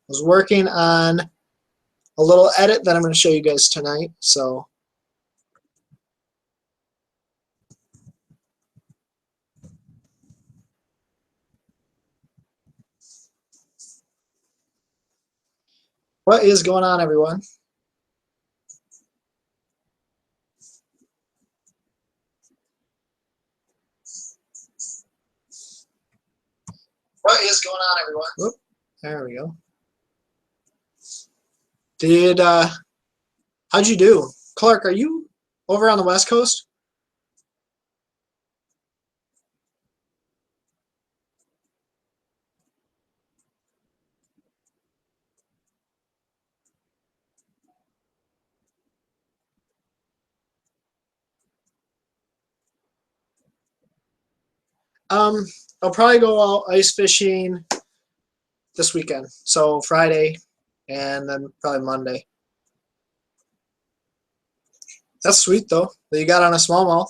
Was working on a little edit that I'm going to show you guys tonight. So what is going on, everyone? What is going on, everyone? Whoop, there we go. How'd you do? Clark, are you over on the West Coast? I'll probably go out ice fishing this weekend. So Friday and then probably Monday. That's sweet though, that you got on a smallmouth.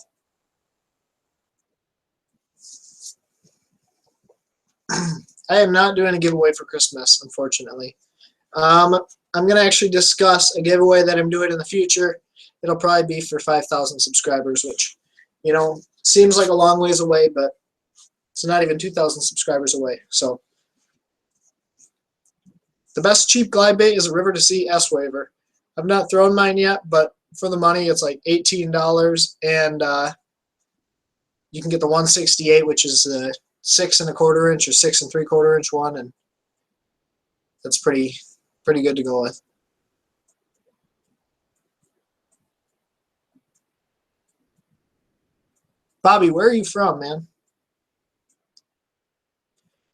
I am not doing a giveaway for Christmas, unfortunately. I'm going to actually discuss a giveaway that I'm doing in the future. It'll probably be for 5,000 subscribers, which, you know, seems like a long ways away, but it's not even 2,000 subscribers away. So the best cheap glide bait is a River to Sea S-Waver. I've not thrown mine yet, but for the money, it's like $18, and you can get the 168, which is the 6 1/4 inch or 6 3/4 inch one, and that's pretty good to go with. Bobby, where are you from, man?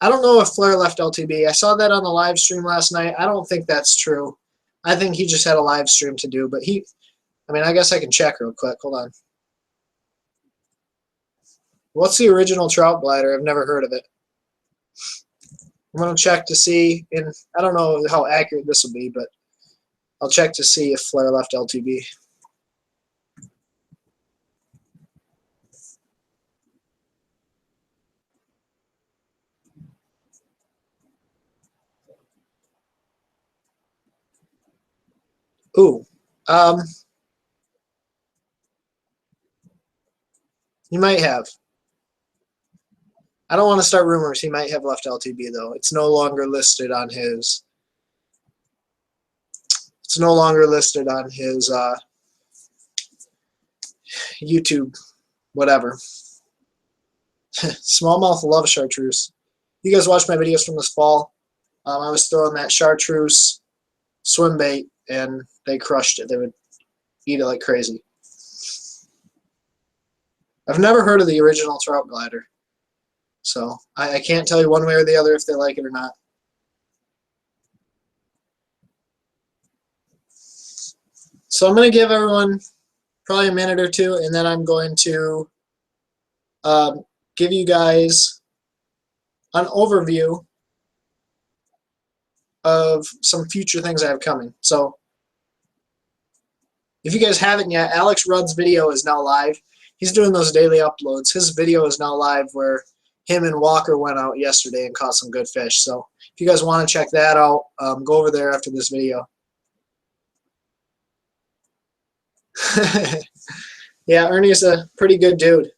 I don't know if Flair left LTB. I saw that on the live stream last night. I don't think that's true. I think he just had a live stream to do, but I mean, I guess I can check real quick. Hold on. What's the original trout glider? I've never heard of it. I'm going to check to see, and I don't know how accurate this will be, but I'll check to see if Flair left LTB. Ooh. He might have. I don't want to start rumors. He might have left LTB, though. It's no longer listed on his... It's no longer listed on his YouTube, whatever. Smallmouth love chartreuse. You guys watched my videos from this fall. I was throwing that chartreuse swim bait, and they crushed it. They would eat it like crazy. I've never heard of the original trout glider, so I can't tell you one way or the other if they like it or not. So I'm going to give everyone probably a minute or two, and then I'm going to give you guys an overview of some future things I have coming. So if you guys haven't yet, Alex Rudd's video is now live. He's doing those daily uploads. His video is now live where him and Walker went out yesterday and caught some good fish. So if you guys want to check that out, go over there after this video. Yeah, Ernie's a pretty good dude.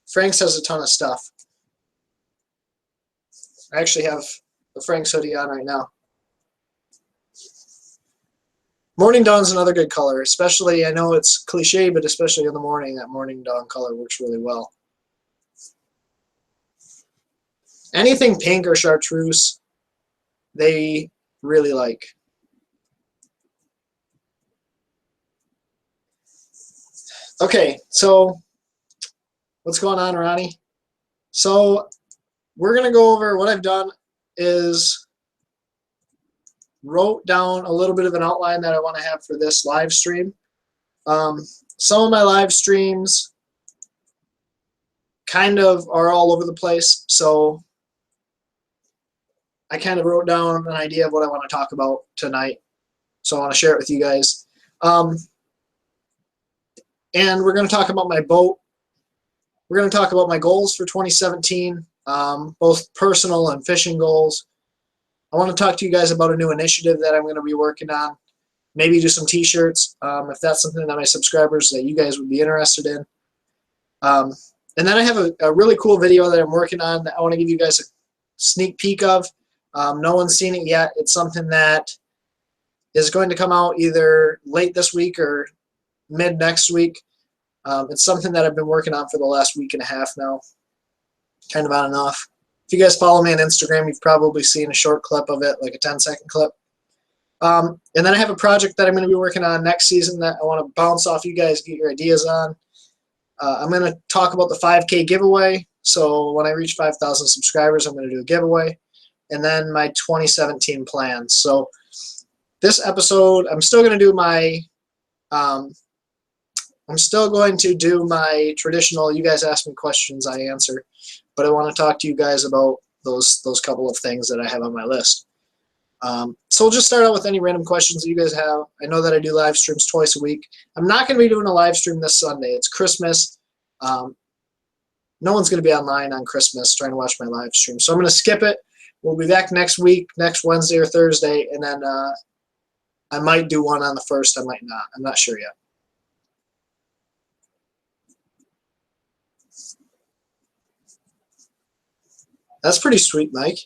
Franks has a ton of stuff. I actually have the Franks hoodie on right now. Morning Dawn's another good color, especially, I know it's cliche, but especially in the morning, that Morning Dawn color works really well. Anything pink or chartreuse, they really like. Okay, so what's going on, Ronnie? So we're going to go over what I've done is wrote down a little bit of an outline that I want to have for this live stream. Some of my live streams kind of are all over the place, so I kind of wrote down an idea of what I want to talk about tonight, so I want to share it with you guys. And we're going to talk about my boat. We're going to talk about my goals for 2017, both personal and fishing goals. I want to talk to you guys about a new initiative that I'm going to be working on. Maybe do some t-shirts if that's something that my subscribers that you guys would be interested in. And then I have a really cool video that I'm working on that I want to give you guys a sneak peek of. No one's seen it yet. It's something that is going to come out either late this week or mid next week. It's something that I've been working on for the last week and a half now, kind of on and off. If you guys follow me on Instagram, you've probably seen a short clip of it, like a 10-second clip. And then I have a project that I'm going to be working on next season that I want to bounce off you guys, get your ideas on. I'm going to talk about the 5K giveaway. So when I reach 5,000 subscribers, I'm going to do a giveaway. And then my 2017 plans. So this episode, I'm still going to do my traditional, you guys ask me questions, I answer. But I want to talk to you guys about those couple of things that I have on my list. So we'll just start out with any random questions that you guys have. I know that I do live streams twice a week. I'm not going to be doing a live stream this Sunday. It's Christmas. No one's going to be online on Christmas trying to watch my live stream. So I'm going to skip it. We'll be back next week, next Wednesday or Thursday, and then I might do one on the 1st. I might not. I'm not sure yet. That's pretty sweet, Mike.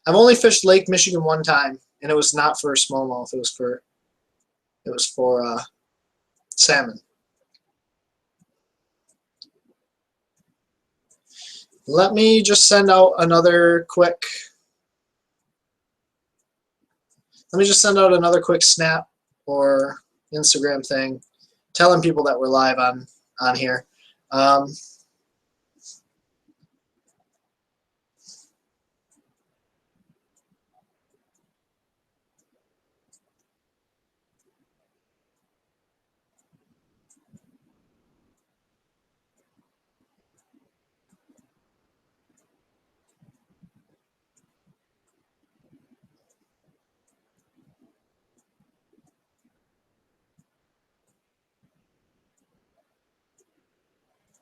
I've only fished Lake Michigan one time, and it was not for smallmouth. It was for salmon. Let me just send out another quick. Let me just send out another quick snap or Instagram thing, telling people that we're live on here.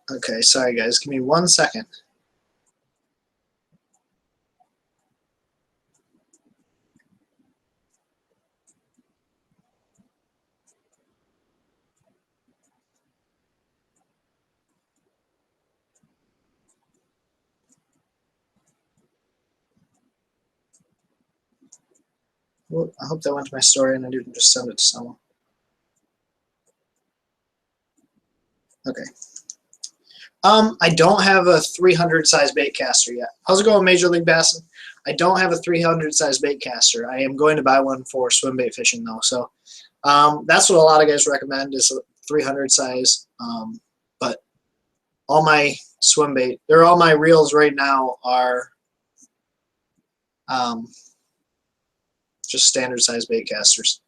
Okay, sorry guys, give me 1 second. Well, I hope that went to my story and I didn't just send it to someone. Okay. I don't have a 300 size bait caster yet. How's it going, Major League Bassin? I don't have a 300 size bait caster. I am going to buy one for swim bait fishing though. So that's what a lot of guys recommend is a 300 size. But all my swim bait, all my reels right now are just standard size bait casters.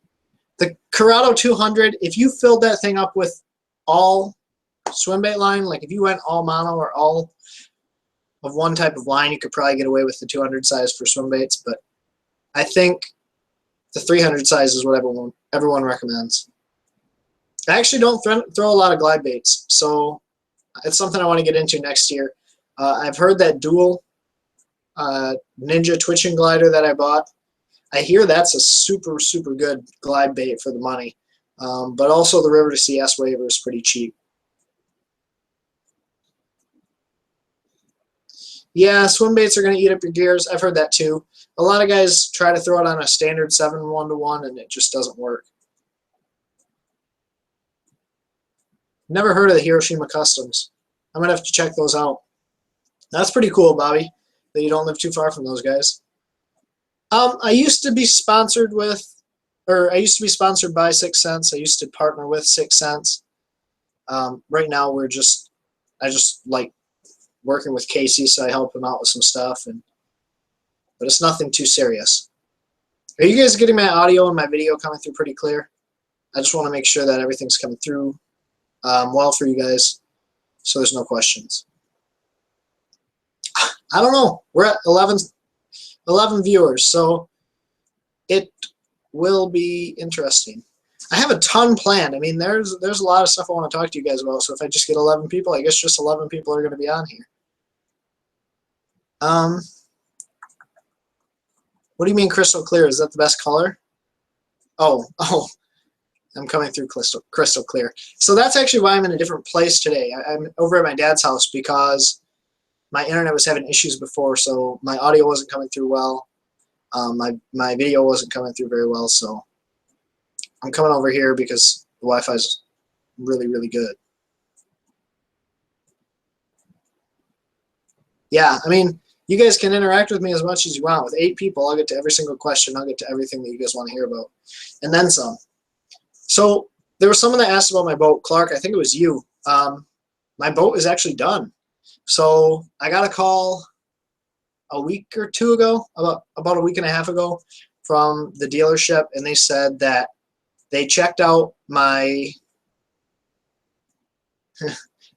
The Corrado 200, if you filled that thing up with all swim bait line, like if you went all mono or all of one type of line, you could probably get away with the 200 size for swim baits, but I think the 300 size is what everyone recommends. I actually don't throw a lot of glide baits, so it's something I want to get into next year. I've heard that dual Ninja twitching glider that I bought, I hear that's a super, super good glide bait for the money, but also the River to Sea S-Waver is pretty cheap. Yeah, swim baits are going to eat up your gears. I've heard that too. A lot of guys try to throw it on a standard 7 1-to-1 and it just doesn't work. Never heard of the Hiroshima Customs. I'm going to have to check those out. That's pretty cool, Bobby, that you don't live too far from those guys. I used to be sponsored with, or I used to be sponsored by 6 Cents. I used to partner with 6 Cents. Right now I just like working with Casey, so I help him out with some stuff, but it's nothing too serious. Are you guys getting my audio and my video coming through pretty clear? I just want to make sure that everything's coming through well for you guys, so there's no questions. I don't know. We're at 11 viewers, so it will be interesting. I have a ton planned. I mean, there's a lot of stuff I want to talk to you guys about, so if I just get 11 people, I guess just 11 people are going to be on here. What do you mean crystal clear? Is that the best color? Oh, I'm coming through crystal clear. So that's actually why I'm in a different place today. I'm over at my dad's house because my internet was having issues before, so my audio wasn't coming through well. My video wasn't coming through very well, so I'm coming over here because the Wi-Fi is really, really good. Yeah, I mean, you guys can interact with me as much as you want. With 8 people, I'll get to every single question. I'll get to everything that you guys want to hear about, and then some. So there was someone that asked about my boat. Clark, I think it was you. My boat is actually done. So I got a call a week or two ago, about a week and a half ago, from the dealership, and they said that they checked out my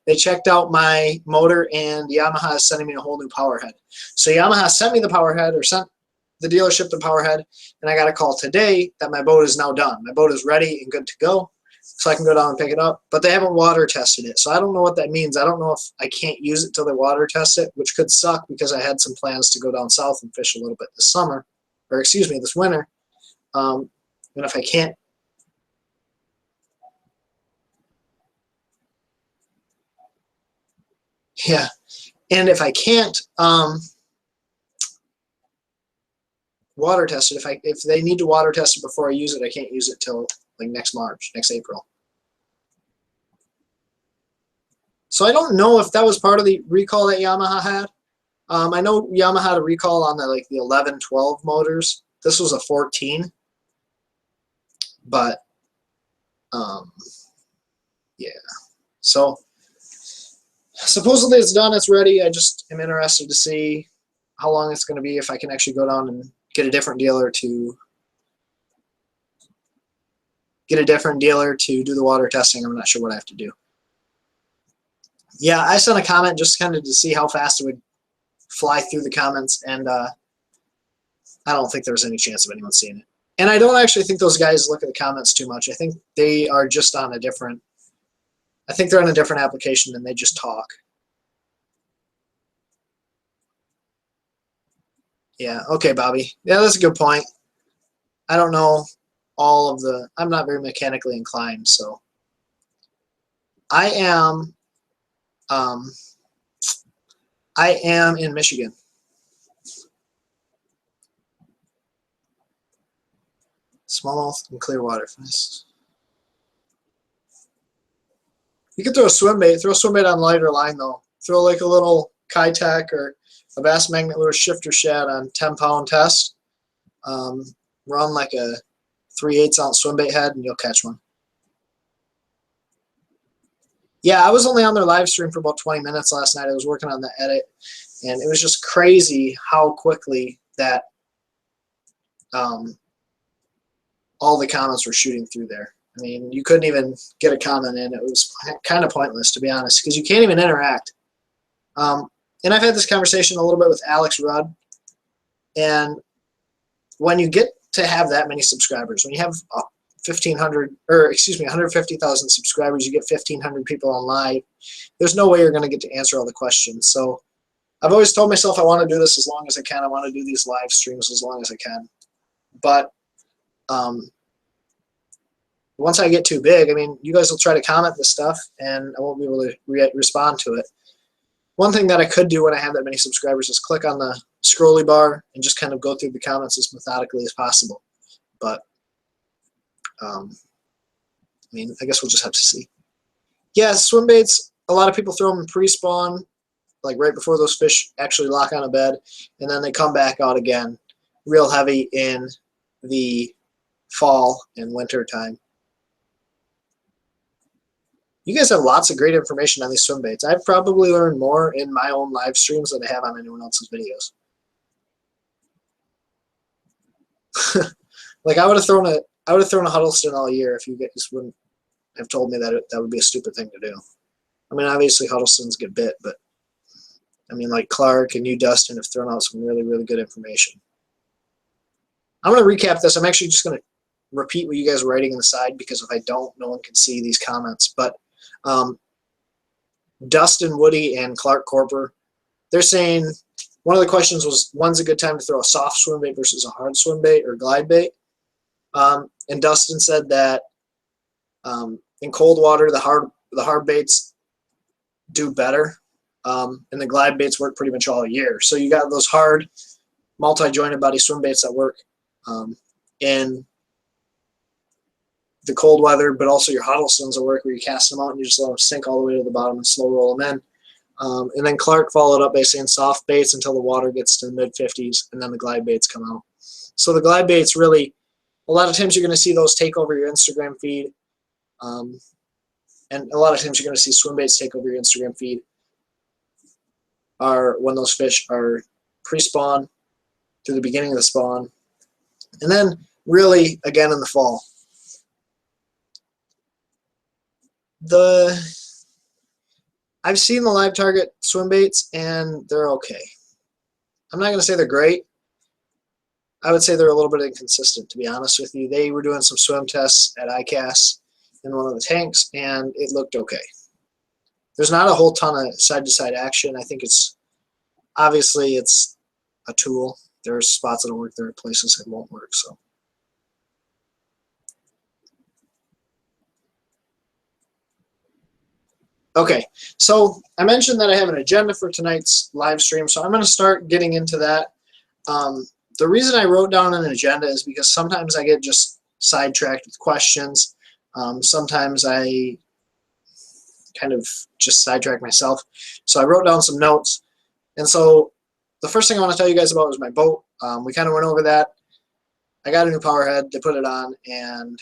they checked out my motor, and Yamaha is sending me a whole new power head. So Yamaha sent me the power head, or sent the dealership the power head, and I got a call today that my boat is now done. My boat is ready and good to go, so I can go down and pick it up. But they haven't water tested it, so I don't know what that means. I don't know if I can't use it till they water test it, which could suck because I had some plans to go down south and fish a little bit this summer, or excuse me, this winter. And if I can't, yeah, and if I can't water test it, if they need to water test it before I use it, I can't use it till like next March, next April. So I don't know if that was part of the recall that Yamaha had. I know Yamaha had a recall on the 11, 12 motors. This was a 14, but yeah. So supposedly it's done, it's ready. I just am interested to see how long it's going to be, if I can actually go down and get a different dealer to do the water testing. I'm not sure what I have to do. Yeah, I sent a comment just kind of to see how fast it would fly through the comments, and I don't think there was any chance of anyone seeing it. And I don't actually think those guys look at the comments too much. I think they are just on a different, I think they're on a different application and they just talk. Yeah, okay, Bobby. Yeah, that's a good point. I don't know all of the, I'm not very mechanically inclined, so I am in Michigan. Smallmouth and Clearwater. You could throw a swim bait. Throw a swim bait on lighter line, though. Throw like a little Kitech or a Bass Magnet Lure shifter shad on 10-pound test. Run like a 3/8 ounce swim bait head, and you'll catch one. Yeah, I was only on their live stream for about 20 minutes last night. I was working on the edit, and it was just crazy how quickly that all the comments were shooting through there. I mean, you couldn't even get a comment in. It was kind of pointless, to be honest, because you can't even interact. And I've had this conversation a little bit with Alex Rudd, and when you get to have that many subscribers, when you have 150,000 subscribers, you get 1,500 people on live, there's no way you're going to get to answer all the questions. So I've always told myself I want to do this as long as I can. I want to do these live streams as long as I can. But once I get too big, I mean, you guys will try to comment this stuff, and I won't be able to respond to it. One thing that I could do when I have that many subscribers is click on the scrolly bar and just kind of go through the comments as methodically as possible. But, I mean, I guess we'll just have to see. Yeah, swim baits, a lot of people throw them pre-spawn, like right before those fish actually lock on a bed, and then they come back out again real heavy in the fall and winter time. You guys have lots of great information on these swim baits. I've probably learned more in my own live streams than I have on anyone else's videos. Like I would have thrown a Huddleston all year if you guys wouldn't have told me that that would be a stupid thing to do. I mean, obviously Huddlestons get bit, but I mean, like Clark and you, Dustin, have thrown out some really, really good information. I'm going to recap this. I'm actually just going to repeat what you guys were writing on the side, because if I don't, no one can see these comments. But Dustin Woody and Clark Corper, they're saying one of the questions was, when's a good time to throw a soft swim bait versus a hard swim bait or glide bait? And Dustin said that in cold water, the hard baits do better, and the glide baits work pretty much all year. So you got those hard, multi-jointed body swim baits that work in the cold weather, but also your Huddlestons will work where you cast them out and you just let them sink all the way to the bottom and slow roll them in. And then Clark followed up by saying soft baits until the water gets to the mid-50s, and then the glide baits come out. So the glide baits really, a lot of times you're going to see those take over your Instagram feed, and a lot of times you're going to see swim baits take over your Instagram feed are when those fish are pre-spawn through the beginning of the spawn, and then really again in the fall. I've seen the live target swim baits and they're okay. I'm not going to say they're great. I would say they're a little bit inconsistent, to be honest with you. They were doing some swim tests at ICAST in one of the tanks and it looked okay. There's not a whole ton of side-to-side action. I think obviously it's a tool. There are spots that'll work, there are places that won't work. So. Okay, so I mentioned that I have an agenda for tonight's live stream, so I'm going to start getting into that. The reason I wrote down an agenda is because sometimes I get just sidetracked with questions. Sometimes I kind of just sidetrack myself. So I wrote down some notes. And so the first thing I want to tell you guys about is my boat. We kind of went over that. I got a new power head. They put it on, and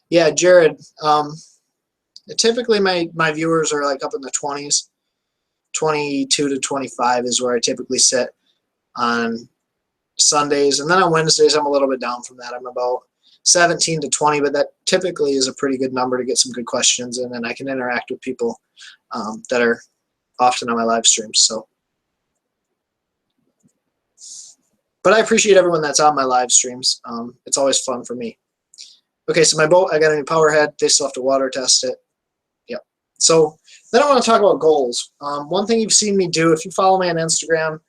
yeah, Jared, typically my viewers are like up in the 20s. 22 to 25 is where I typically sit on Sundays, and then on Wednesdays I'm a little bit down from that. I'm about 17 to 20, but that typically is a pretty good number to get some good questions in, and I can interact with people that are often on my live streams. So, but I appreciate everyone that's on my live streams. It's always fun for me. Okay, so my boat, I got a new power head. They still have to water test it. Yep. So then I want to talk about goals. One thing you've seen me do, if you follow me on Instagram,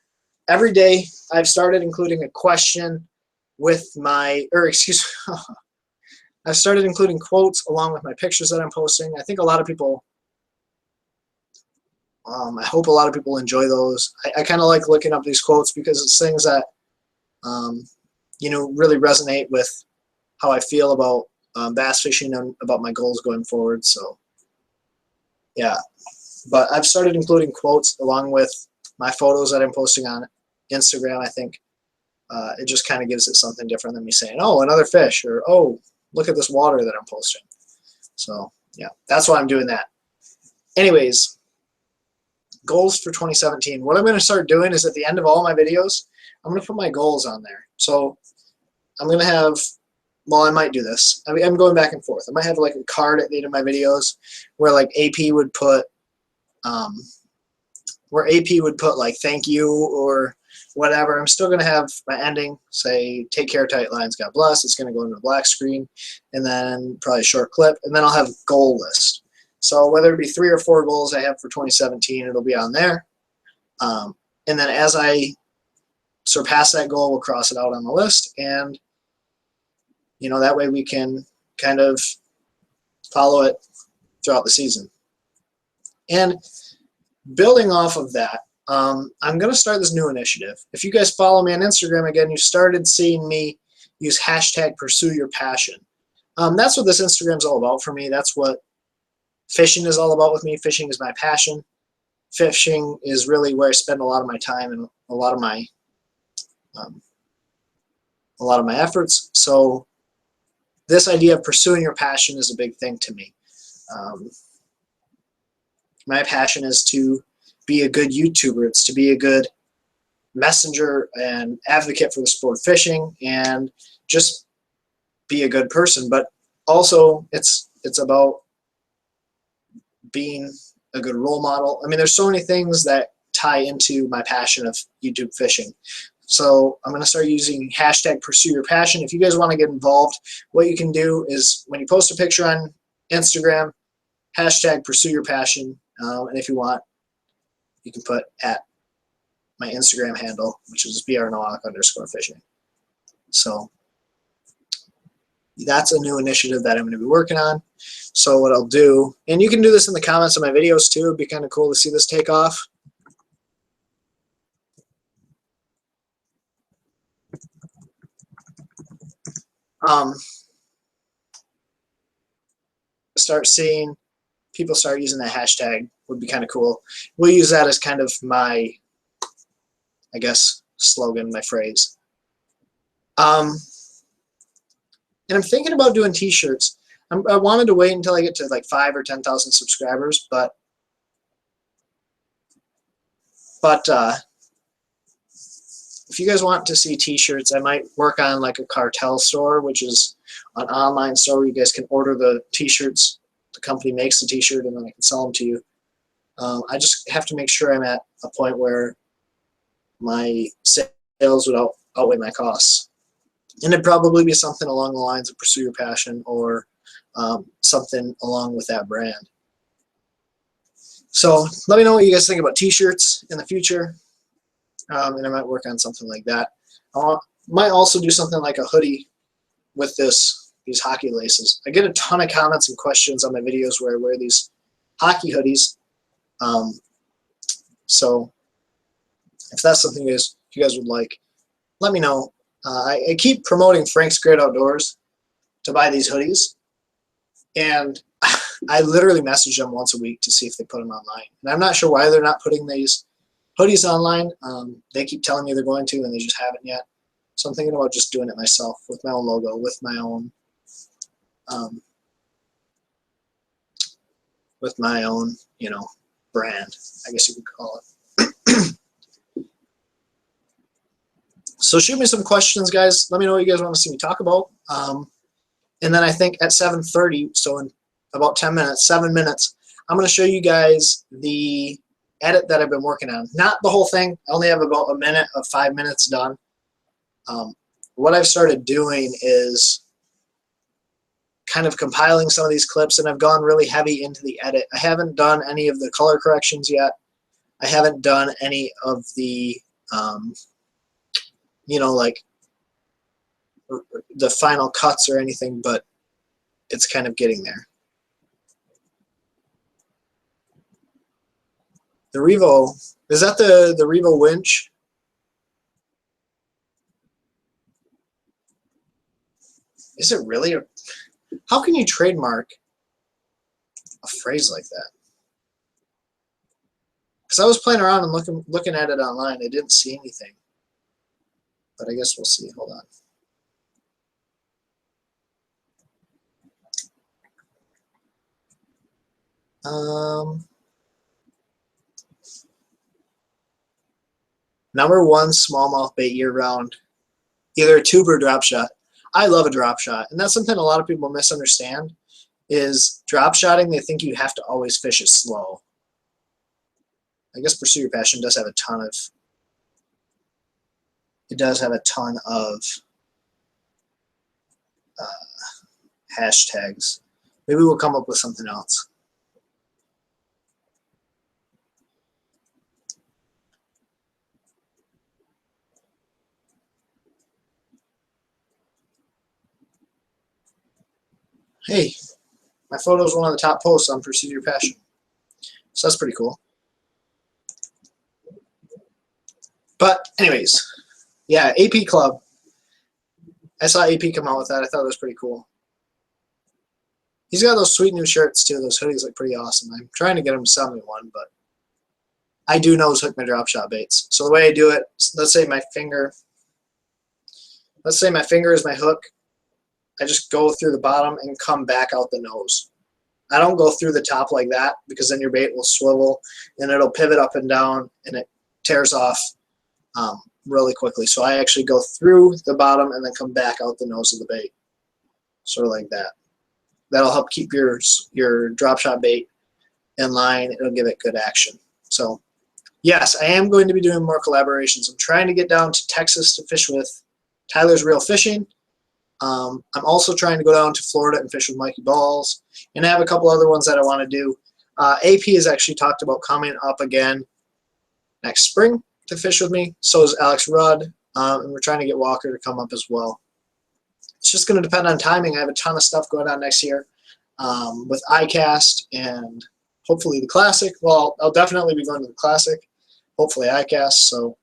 every day I've started including a question with I've started including quotes along with my pictures that I'm posting. I think a lot of people, I hope a lot of people enjoy those. I kind of like looking up these quotes because it's things that, really resonate with how I feel about bass fishing and about my goals going forward. So, yeah. But I've started including quotes along with my photos that I'm posting on Instagram. I think it just kind of gives it something different than me saying, oh, another fish, or oh, look at this water that I'm posting. So, yeah, that's why I'm doing that. Anyways, goals for 2017. What I'm going to start doing is at the end of all my videos, I'm going to put my goals on there. So I'm going to have, well, I might do this. I mean, I'm going back and forth. I might have like a card at the end of my videos where like AP would put, like thank you or whatever. I'm still going to have my ending say take care, tight lines, God bless. It's going to go into a black screen, and then probably a short clip, and then I'll have a goal list. So whether it be 3 or 4 goals I have for 2017, it'll be on there. And then as I surpass that goal, we'll cross it out on the list, and that way we can kind of follow it throughout the season. And building off of that, I'm going to start this new initiative. If you guys follow me on Instagram, again, you started seeing me use hashtag pursue your passion. That's what this Instagram is all about for me. That's what fishing is all about with me. Fishing is my passion. Fishing is really where I spend a lot of my time and a lot of my efforts. So this idea of pursuing your passion is a big thing to me. My passion is to be a good YouTuber. It's to be a good messenger and advocate for the sport of fishing and just be a good person. But also it's about being a good role model. I mean, there's so many things that tie into my passion of YouTube fishing. So I'm going to start using hashtag pursue your passion. If you guys want to get involved, what you can do is when you post a picture on Instagram, hashtag pursue your passion. And if you want, you can put at my Instagram handle, which is brnowak_fishing. So that's a new initiative that I'm going to be working on. So what I'll do, and you can do this in the comments of my videos too. It'd be kind of cool to see this take off. Start seeing people start using that hashtag would be kind of cool. We'll use that as kind of my, I guess, slogan, my phrase. And I'm thinking about doing t-shirts. I wanted to wait until I get to like 5,000 or 10,000 subscribers, but if you guys want to see t-shirts, I might work on like a cartel store, which is an online store where you guys can order the t-shirts. The company makes the t-shirt and then I can sell them to you. I just have to make sure I'm at a point where my sales would outweigh my costs. And it'd probably be something along the lines of pursue your passion or something along with that brand. So let me know what you guys think about t-shirts in the future. And I might work on something like that. I might also do something like a hoodie with these hockey laces. I get a ton of comments and questions on my videos where I wear these hockey hoodies. So if that's something you guys would like, let me know. I keep promoting Frank's Great Outdoors to buy these hoodies, and I literally message them once a week to see if they put them online. And I'm not sure why they're not putting these hoodies online. They keep telling me they're going to, and they just haven't yet. So I'm thinking about just doing it myself with my own logo, with my own, you know, brand, I guess you could call it. So shoot me some questions, guys. Let me know what you guys want to see me talk about. And then I think at 7:30, so in about 10 minutes, 7 minutes, I'm going to show you guys the edit that I've been working on. Not the whole thing. I only have about a minute of 5 minutes done. What I've started doing is kind of compiling some of these clips, and I've gone really heavy into the edit. I haven't done any of the color corrections yet. I haven't done any of the, you know, like the final cuts or anything, but it's kind of getting there. The Revo, is that the Revo winch? Is it really? How can you trademark a phrase like that? Because I was playing around and looking at it online. I didn't see anything. But I guess we'll see. Hold on. #1 smallmouth bait year-round. Either a tube or a drop shot. I love a drop shot. And that's something a lot of people misunderstand, is drop shotting, they think you have to always fish it slow. I guess Pursue Your Passion does have a ton of, hashtags. Maybe we'll come up with something else. Hey, my photo is one of the top posts on Pursue Your Passion. So that's pretty cool. But anyways, yeah, AP Club. I saw AP come out with that. I thought it was pretty cool. He's got those sweet new shirts too. Those hoodies look pretty awesome. I'm trying to get him to sell me one, but I do nose hook my drop shot baits. So the way I do it, let's say my finger is my hook. I just go through the bottom and come back out the nose. I don't go through the top like that, because then your bait will swivel and it'll pivot up and down and it tears off really quickly. So I actually go through the bottom and then come back out the nose of the bait, sort of like that. That'll help keep your drop shot bait in line. It'll give it good action. So yes, I am going to be doing more collaborations. I'm trying to get down to Texas to fish with Tyler's Real Fishing. I'm also trying to go down to Florida and fish with Mikey Balls, and I have a couple other ones that I want to do. AP has actually talked about coming up again next spring to fish with me. So is Alex Rudd, and we're trying to get Walker to come up as well. It's just going to depend on timing. I have a ton of stuff going on next year with iCast and hopefully the Classic. Well, I'll definitely be going to the Classic, hopefully iCast. So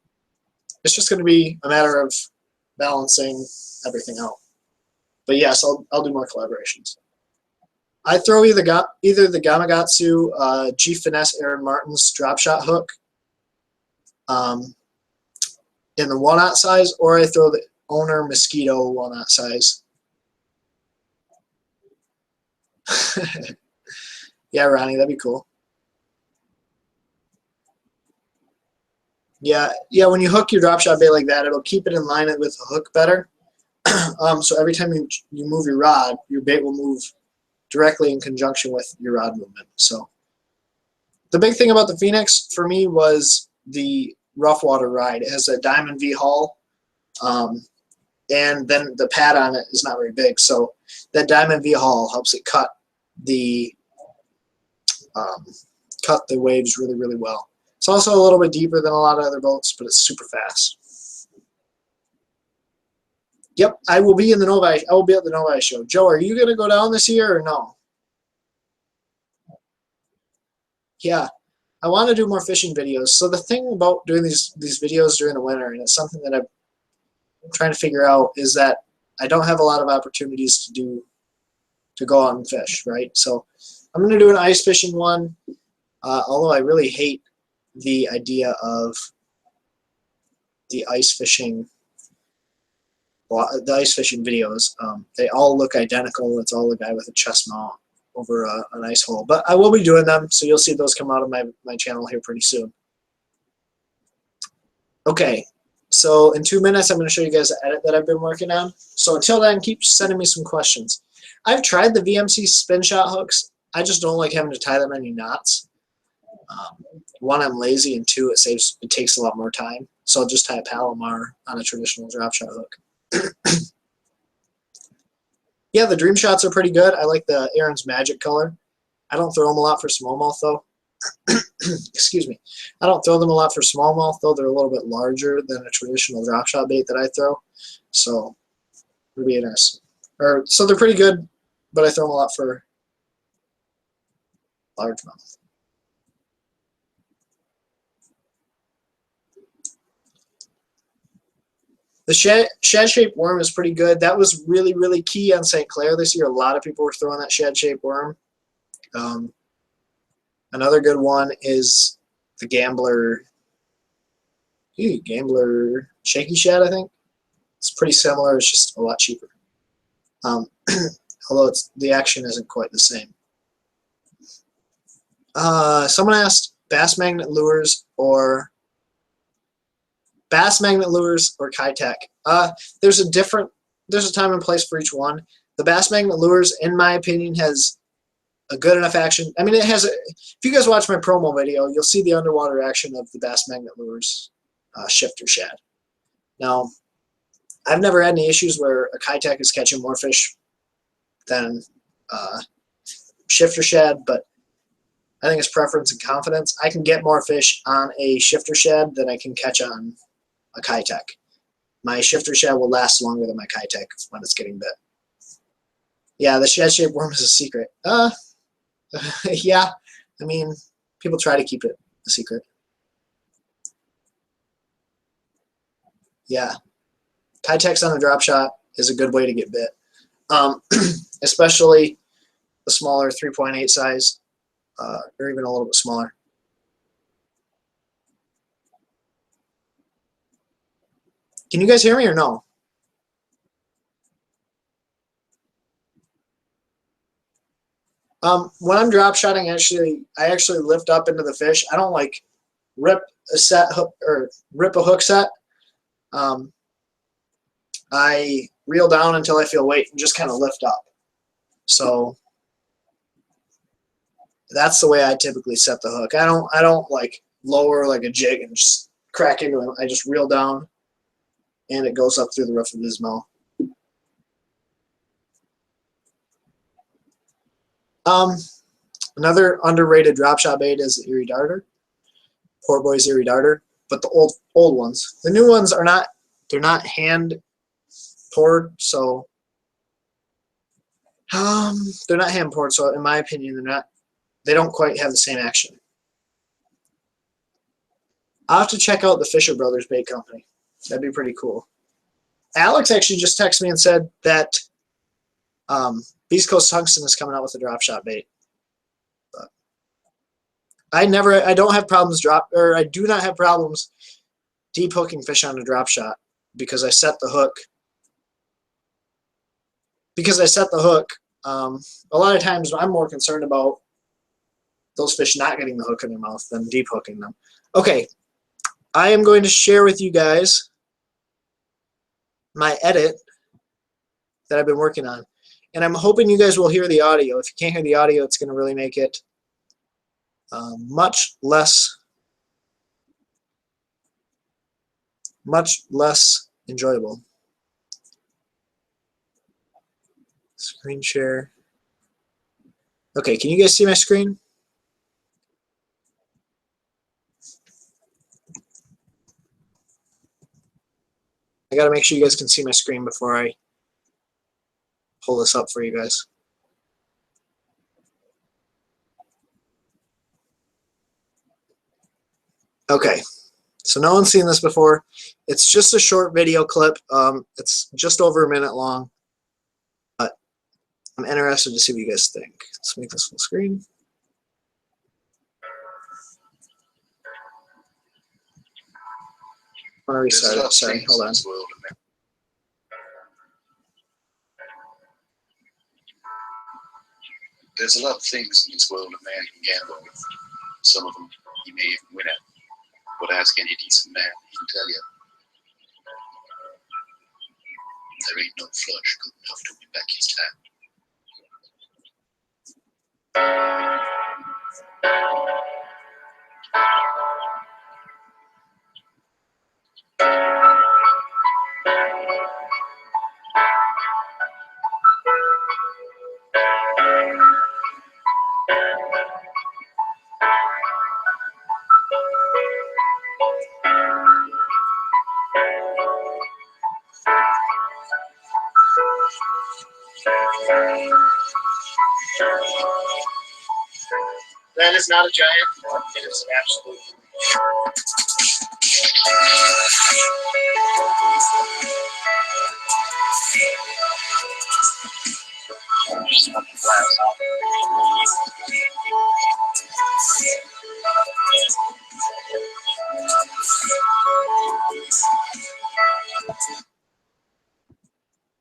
it's just going to be a matter of balancing everything out. But yes, I'll do more collaborations. I throw either the Gamakatsu G Finesse Aaron Martin's drop shot hook in the 1/0 size, or I throw the Owner Mosquito 1/0 size. Yeah, Ronnie, that'd be cool. Yeah, when you hook your drop shot bait like that, it'll keep it in line with the hook better. So every time you move your rod, your bait will move directly in conjunction with your rod movement. So the big thing about the Phoenix for me was the rough water ride. It has a Diamond V hull, and then the pad on it is not very big. So that Diamond V hull helps it cut the waves really, really well. It's also a little bit deeper than a lot of other boats, but it's super fast. Yep, I will be in the Novi. I will be at the Novi show. Joe, are you going to go down this year or no? Yeah, I want to do more fishing videos. So the thing about doing these videos during the winter, and it's something that I'm trying to figure out, is that I don't have a lot of opportunities to go out and fish, right? So I'm going to do an ice fishing one, although I really hate the idea of the ice fishing. Well, the ice fishing videos, they all look identical. It's all a guy with a chest mount over an ice hole. But I will be doing them, so you'll see those come out of my channel here pretty soon. Okay, so in 2 minutes, I'm going to show you guys the edit that I've been working on. So until then, keep sending me some questions. I've tried the VMC spin shot hooks. I just don't like having to tie them any knots. One, I'm lazy, and two, it takes a lot more time. So I'll just tie a Palomar on a traditional drop shot hook. Yeah, the Dream Shots are pretty good. I like the Aaron's Magic color. I don't throw them a lot for smallmouth, though. Excuse me. I don't throw them a lot for smallmouth, though. They're a little bit larger than a traditional drop shot bait that I throw. So it'll be interesting. So they're pretty good, but I throw them a lot for largemouth. The shad-shaped worm is pretty good. That was really, really key on St. Clair this year. A lot of people were throwing that shad-shaped worm. Another good one is the Gambler Shaky Shad, I think. It's pretty similar. It's just a lot cheaper. Although the action isn't quite the same. Someone asked Bass Magnet Lures or Kitech. There's a time and place for each one. The Bass Magnet Lures, in my opinion, has a good enough action. I mean, if you guys watch my promo video, you'll see the underwater action of the Bass Magnet Lures shifter shad. Now, I've never had any issues where a Kitech is catching more fish than shifter shad, but I think it's preference and confidence. I can get more fish on a shifter shad than I can catch on a Kitech. My shifter shad will last longer than my Kitech when it's getting bit. Yeah, the shad-shaped worm is a secret. Yeah, I mean, people try to keep it a secret. Yeah, Kitechs on a drop shot is a good way to get bit, especially the smaller 3.8 size, or even a little bit smaller. Can you guys hear me or no? When I'm drop shotting, I actually lift up into the fish. I don't like rip a hook set. I reel down until I feel weight and just kind of lift up. So that's the way I typically set the hook. I don't like lower like a jig and just crack into him. I just reel down, and it goes up through the roof of his mouth. Another underrated drop shot bait is the Erie Darter, Port Boys Erie Darter, but the old ones. The new ones are not. They're not hand poured, so they're not hand poured. So in my opinion, they're not. They don't quite have the same action. I'll have to check out the Fisher Brothers Bait Company. That'd be pretty cool. Alex actually just texted me and said that Beast Coast Tungsten is coming out with a drop shot bait. But I don't have problems I do not have problems deep hooking fish on a drop shot because I set the hook. A lot of times I'm more concerned about those fish not getting the hook in their mouth than deep hooking them. Okay, I am going to share with you guys my edit that I've been working on. And I'm hoping you guys will hear the audio. If you can't hear the audio, it's going to really make it much less enjoyable. Screen share. Okay, can you guys see my screen? I gotta make sure you guys can see my screen before I pull this up for you guys. Okay, so no one's seen this before. It's just a short video clip. It's just over a minute long. But I'm interested to see what you guys think. Let's make this full screen. I want to restart it. Sorry, hold on. There's a lot of things in this world a man can gamble with. Some of them he may even win at. But ask any decent man, he can tell you. There ain't no flush good enough to win back his time. That is not a giant. It is an absolute.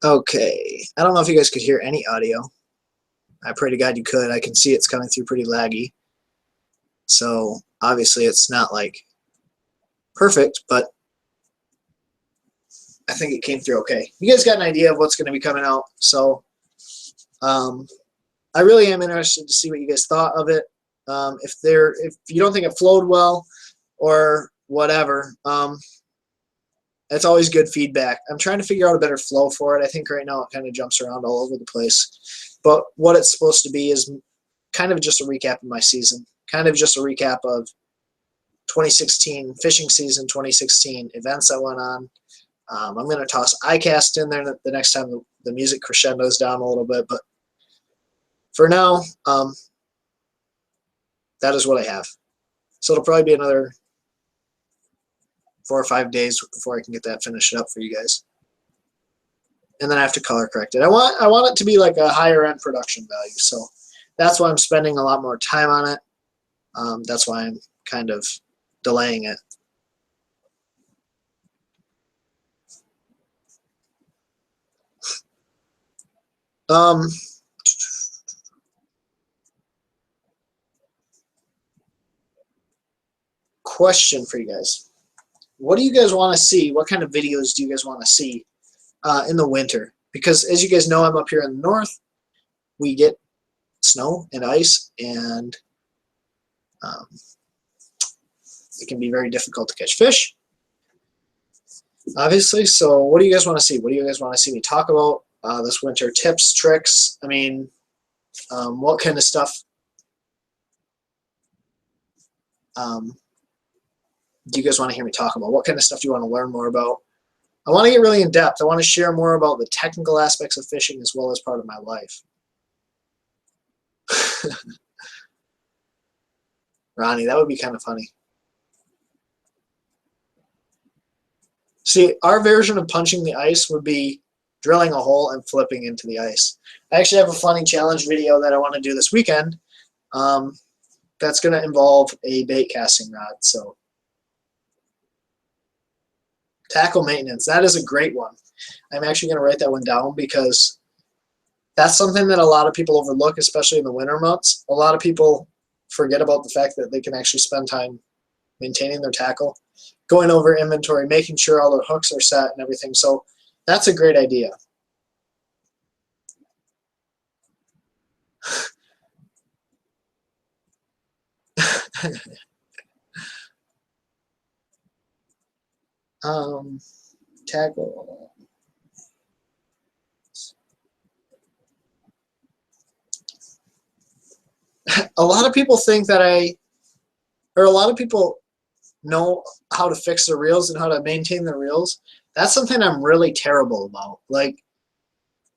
Okay, I don't know if you guys could hear any audio. I pray to God you could. I can see it's coming through pretty laggy. So obviously it's not like perfect, but I think it came through okay. You guys got an idea of what's going to be coming out. So I really am interested to see what you guys thought of it. If you don't think it flowed well or whatever, that's always good feedback. I'm trying to figure out a better flow for it. I think right now it kind of jumps around all over the place. But what it's supposed to be is kind of just a recap of my season. Kind of just a recap of 2016 fishing season, 2016 events I went on. I'm going to toss iCast in there the next time the music crescendos down a little bit. But for now, that is what I have. So it'll probably be another 4 or 5 days before I can get that finished up for you guys. And then I have to color correct it. I want it to be like a higher end production value. So that's why I'm spending a lot more time on it. That's why I'm kind of delaying it. Question for you guys. What do you guys want to see? What kind of videos do you guys want to see in the winter? Because as you guys know, I'm up here in the north. We get snow and ice and it can be very difficult to catch fish, obviously. So what do you guys want to see? What do you guys want to see me talk about this winter? Tips, tricks, I mean, what kind of stuff do you guys want to hear me talk about? What kind of stuff do you want to learn more about? I want to get really in depth. I want to share more about the technical aspects of fishing as well as part of my life. Ronnie, that would be kind of funny. See, our version of punching the ice would be drilling a hole and flipping into the ice. I actually have a funny challenge video that I want to do this weekend. That's going to involve a bait casting rod. So, tackle maintenance, that is a great one. I'm actually going to write that one down because that's something that a lot of people overlook, especially in the winter months. A lot of people forget about the fact that they can actually spend time maintaining their tackle, going over inventory, making sure all their hooks are set and everything. So that's a great idea. Tackle. A lot of people think that a lot of people know how to fix their reels and how to maintain their reels. That's something I'm really terrible about. Like,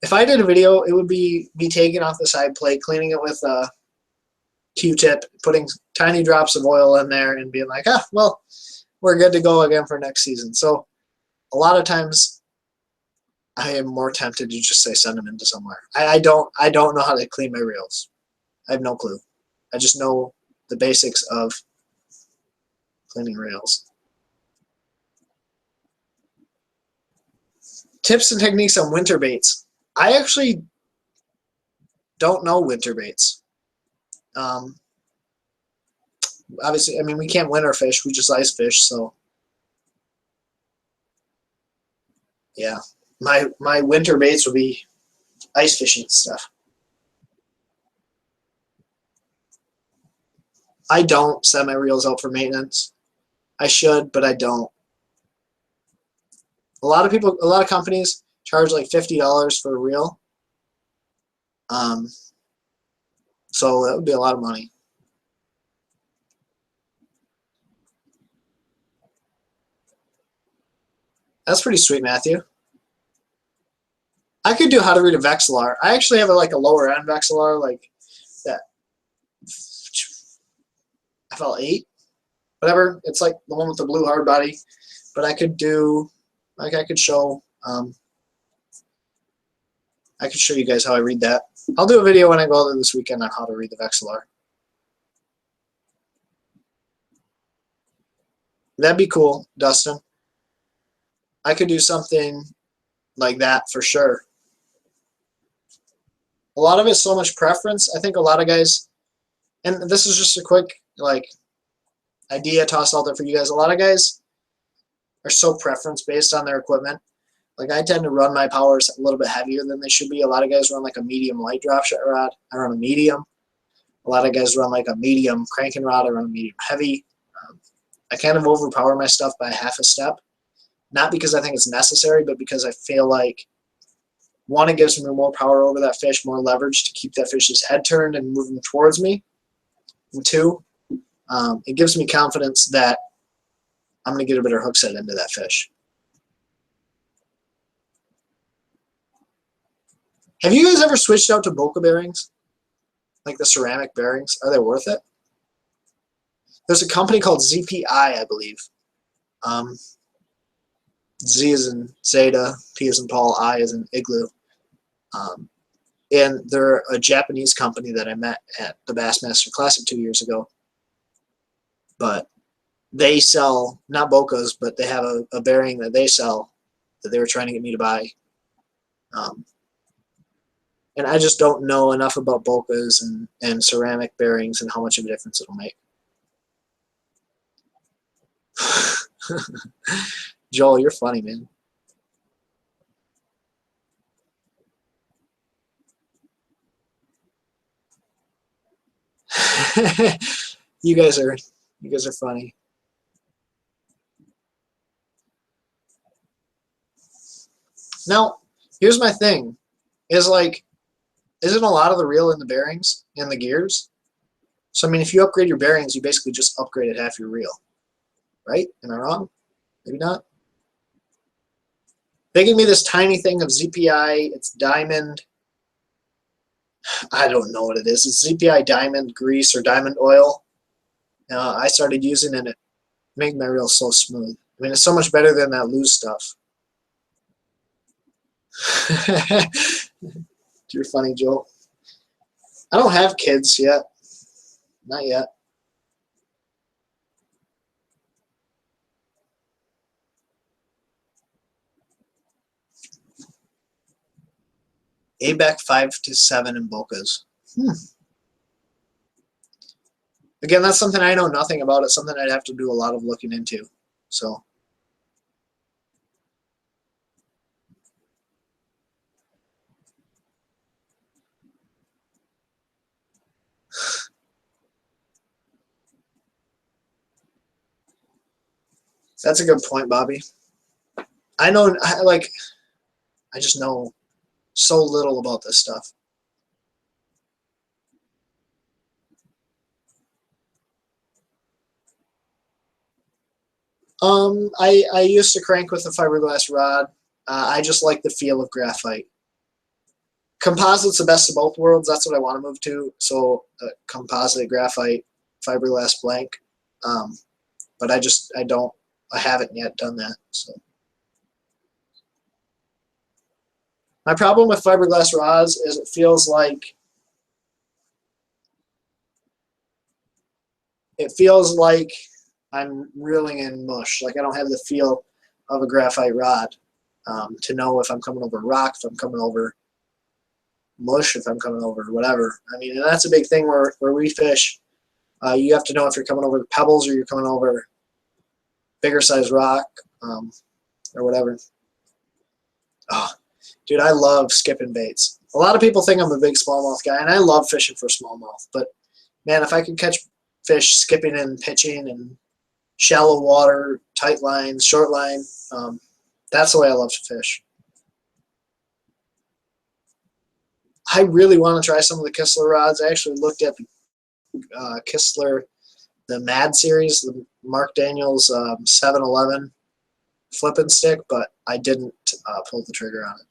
if I did a video, it would be me taking off the side plate, cleaning it with a Q-tip, putting tiny drops of oil in there, and being like, ah, well, we're good to go again for next season. So a lot of times I am more tempted to just say send them into somewhere. I don't know how to clean my reels. I have no clue. I just know the basics of cleaning reels. Tips and techniques on winter baits. I actually don't know winter baits. Obviously, I mean, we can't winter fish. We just ice fish. So, yeah, my winter baits will be ice fishing stuff. I don't send my reels out for maintenance. I should, but I don't. A lot of companies charge like $50 for a reel. So that would be a lot of money. That's pretty sweet, Matthew. I could do how to read a Vexilar. I actually have like a lower end Vexilar, like that FL8, whatever. It's like the one with the blue hard body. But I could do, like, I could show you guys how I read that. I'll do a video when I go out there this weekend on how to read the Vexilar. That'd be cool, Dustin. I could do something like that for sure. A lot of it's so much preference. I think a lot of guys, and this is just a quick like idea tossed out there for you guys. A lot of guys are so preference based on their equipment. Like, I tend to run my powers a little bit heavier than they should be. A lot of guys run like a medium light drop shot rod. I run a medium. A lot of guys run like a medium cranking rod. I run a medium heavy. I kind of overpower my stuff by half a step. Not because I think it's necessary, but because I feel like, one, it gives me more power over that fish, more leverage to keep that fish's head turned and moving towards me. And two, it gives me confidence that I'm going to get a better hook set into that fish. Have you guys ever switched out to Boca bearings? Like the ceramic bearings? Are they worth it? There's a company called ZPI, I believe. Z is in Zeta, P is in Paul, I is in Igloo. And they're a Japanese company that I met at the Bassmaster Classic 2 years ago. But they sell, not Bocas, but they have a bearing that they sell that they were trying to get me to buy. And I just don't know enough about Bocas and ceramic bearings and how much of a difference it'll make. Joel, you're funny, man. You guys are funny. Now, here's my thing, is like, isn't a lot of the reel in the bearings and the gears? So, I mean, if you upgrade your bearings, you basically just upgraded half your reel, right? Am I wrong? Maybe not. They give me this tiny thing of ZPI. It's diamond. I don't know what it is. It's ZPI diamond grease or diamond oil. I started using it, and it made my reel so smooth. I mean, it's so much better than that loose stuff. You're funny, Joel. I don't have kids yet. Not yet. ABEC 5 to 7 in Bocas. Again, that's something I know nothing about. It's something I'd have to do a lot of looking into. So. That's a good point, Bobby. I just know so little about this stuff. I used to crank with a fiberglass rod. I just like the feel of graphite. Composite's the best of both worlds. That's what I want to move to. So composite, graphite, fiberglass blank. But I haven't yet done that. So my problem with fiberglass rods is it feels like I'm reeling in mush. Like I don't have the feel of a graphite rod to know if I'm coming over rock, if I'm coming over mush, if I'm coming over whatever. I mean, and that's a big thing where we fish. You have to know if you're coming over the pebbles or you're coming over bigger size rock or whatever. Oh, dude, I love skipping baits. A lot of people think I'm a big smallmouth guy, and I love fishing for smallmouth. But man, if I could catch fish skipping and pitching and shallow water, tight lines, short line, that's the way I love to fish. I really want to try some of the Kistler rods. I actually looked at the Kistler, the Mad series, the Mark Daniels 711 flipping stick, but I didn't pull the trigger on it.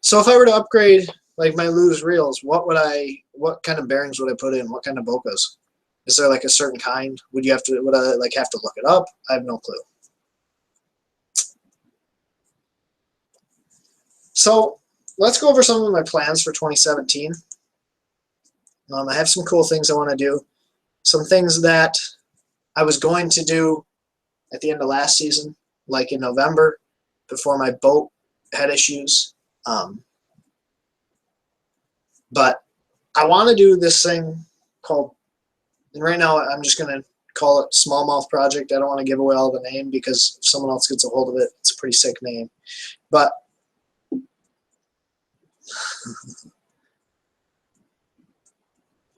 So if I were to upgrade like my Lew's reels, what kind of bearings would I put in? What kind of Bocas? Is there like a certain kind? Would I have to look it up? I have no clue. So let's go over some of my plans for 2017. I have some cool things I want to do. Some things that I was going to do at the end of last season, like in November, before my boat had issues. But I want to do this thing called, and right now I'm just going to call it Smallmouth Project. I don't want to give away all the name because if someone else gets a hold of it, it's a pretty sick name. But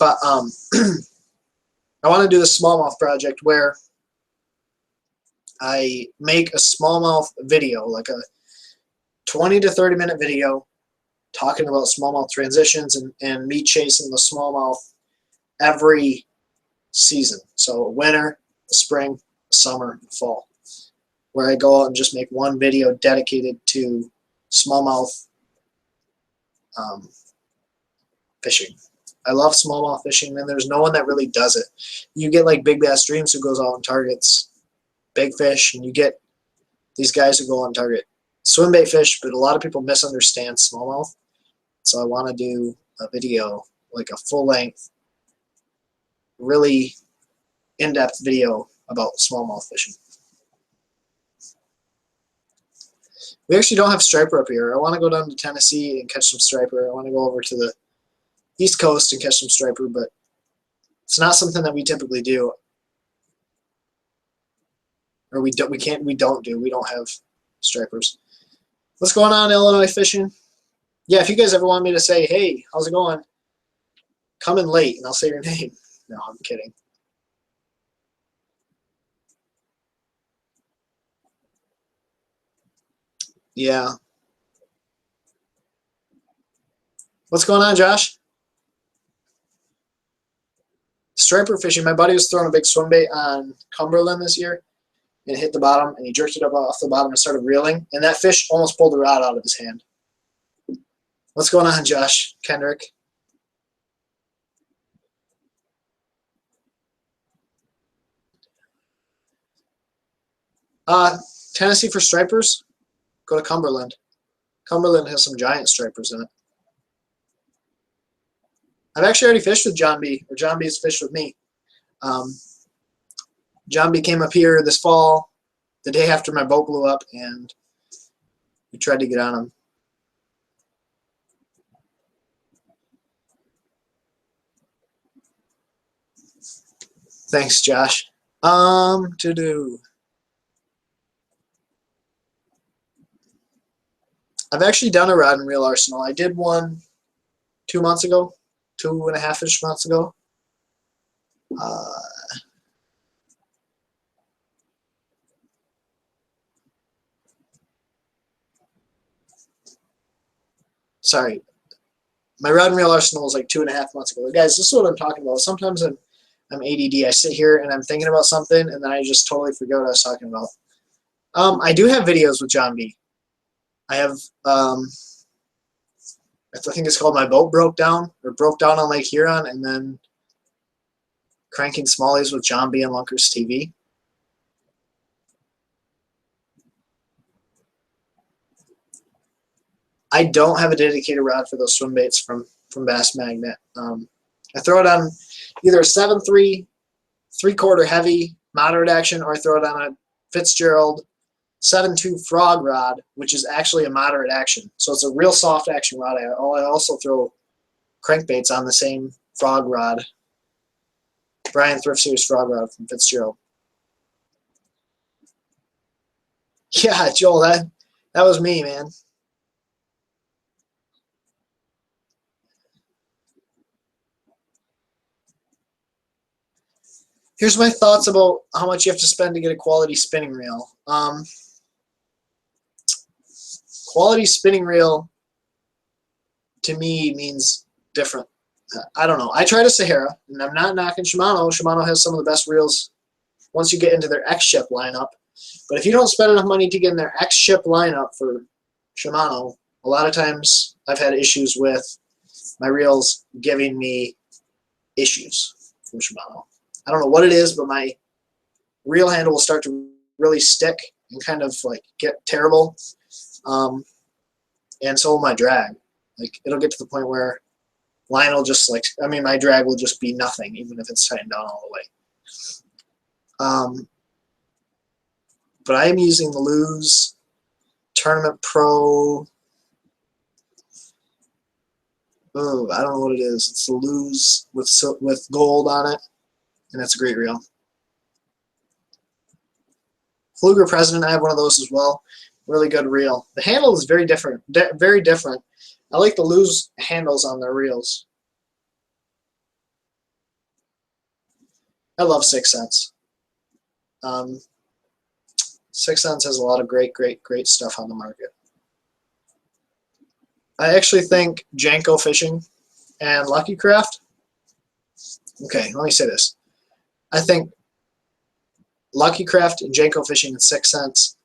I want to do the Smallmouth Project where I make a smallmouth video, like a 20 to 30 minute video talking about smallmouth transitions and me chasing the smallmouth every season. So winter, spring, summer, fall, where I go out and just make one video dedicated to smallmouth fishing. I love smallmouth fishing, and there's no one that really does it. You get like Big Bass Dreams who goes out and targets big fish, and you get these guys who go out and target swim bait fish, but a lot of people misunderstand smallmouth. So I want to do a video, like a full-length, really in-depth video about smallmouth fishing. We actually don't have striper up here. I want to go down to Tennessee and catch some striper. I want to go over to the East Coast and catch some striper, but it's not something that we typically do, or we don't do. We don't have stripers. What's going on, Illinois fishing? Yeah, if you guys ever want me to say, hey, how's it going? Come in late, and I'll say your name. No, I'm kidding. Yeah. What's going on, Josh? Striper fishing. My buddy was throwing a big swim bait on Cumberland this year, and it hit the bottom, and he jerked it up off the bottom and started reeling, and that fish almost pulled the rod out of his hand. What's going on, Josh? Kendrick? Tennessee for stripers? Go to Cumberland. Cumberland has some giant stripers in it. I've actually already fished with John B. Or John B's fished with me. John B came up here this fall, the day after my boat blew up, and we tried to get on him. Thanks, Josh. To do. I've actually done a rod and reel arsenal. I did one 2 months ago, 2.5-ish months ago. Sorry, my rod and reel arsenal was like 2.5 months ago. Guys, this is what I'm talking about. Sometimes I'm ADD. I sit here and I'm thinking about something, and then I just totally forget what I was talking about. I do have videos with John B. I have, I think it's called My Boat Broke Down, or Broke Down on Lake Huron, and then Cranking Smallies with John B. and Lunkers TV. I don't have a dedicated rod for those swim baits from Bass Magnet. I throw it on either a 7.3, 3/4 heavy, moderate action, or I throw it on a Fitzgerald 7.2 frog rod, which is actually a moderate action. So it's a real soft action rod. I also throw crankbaits on the same frog rod, Brian Thrift Series frog rod from Fitzgerald. Yeah, Joel, that was me, man. Here's my thoughts about how much you have to spend to get a quality spinning reel. Quality spinning reel to me means different. I don't know. I tried a Sahara, and I'm not knocking Shimano. Shimano has some of the best reels once you get into their X-Ship lineup. But if you don't spend enough money to get in their X-Ship lineup for Shimano, a lot of times I've had issues with my reels giving me issues from Shimano. I don't know what it is, but my reel handle will start to really stick and kind of like get terrible. And so will my drag. Like, it'll get to the point where line will just like, I mean, my drag will just be nothing, even if it's tightened down all the way. But I am using the Lose Tournament Pro. Oh, I don't know what it is. It's the Lose with gold on it, and it's a great reel. Fluger President, I have one of those as well. Really good reel. The handle is very different. Very different. I like the Lose handles on their reels. I love 6 Cents. 6 Cents has a lot of great stuff on the market. I actually think Janko Fishing and Lucky Craft. Okay, let me say this. I think Lucky Craft and Janko Fishing and 6 Cents,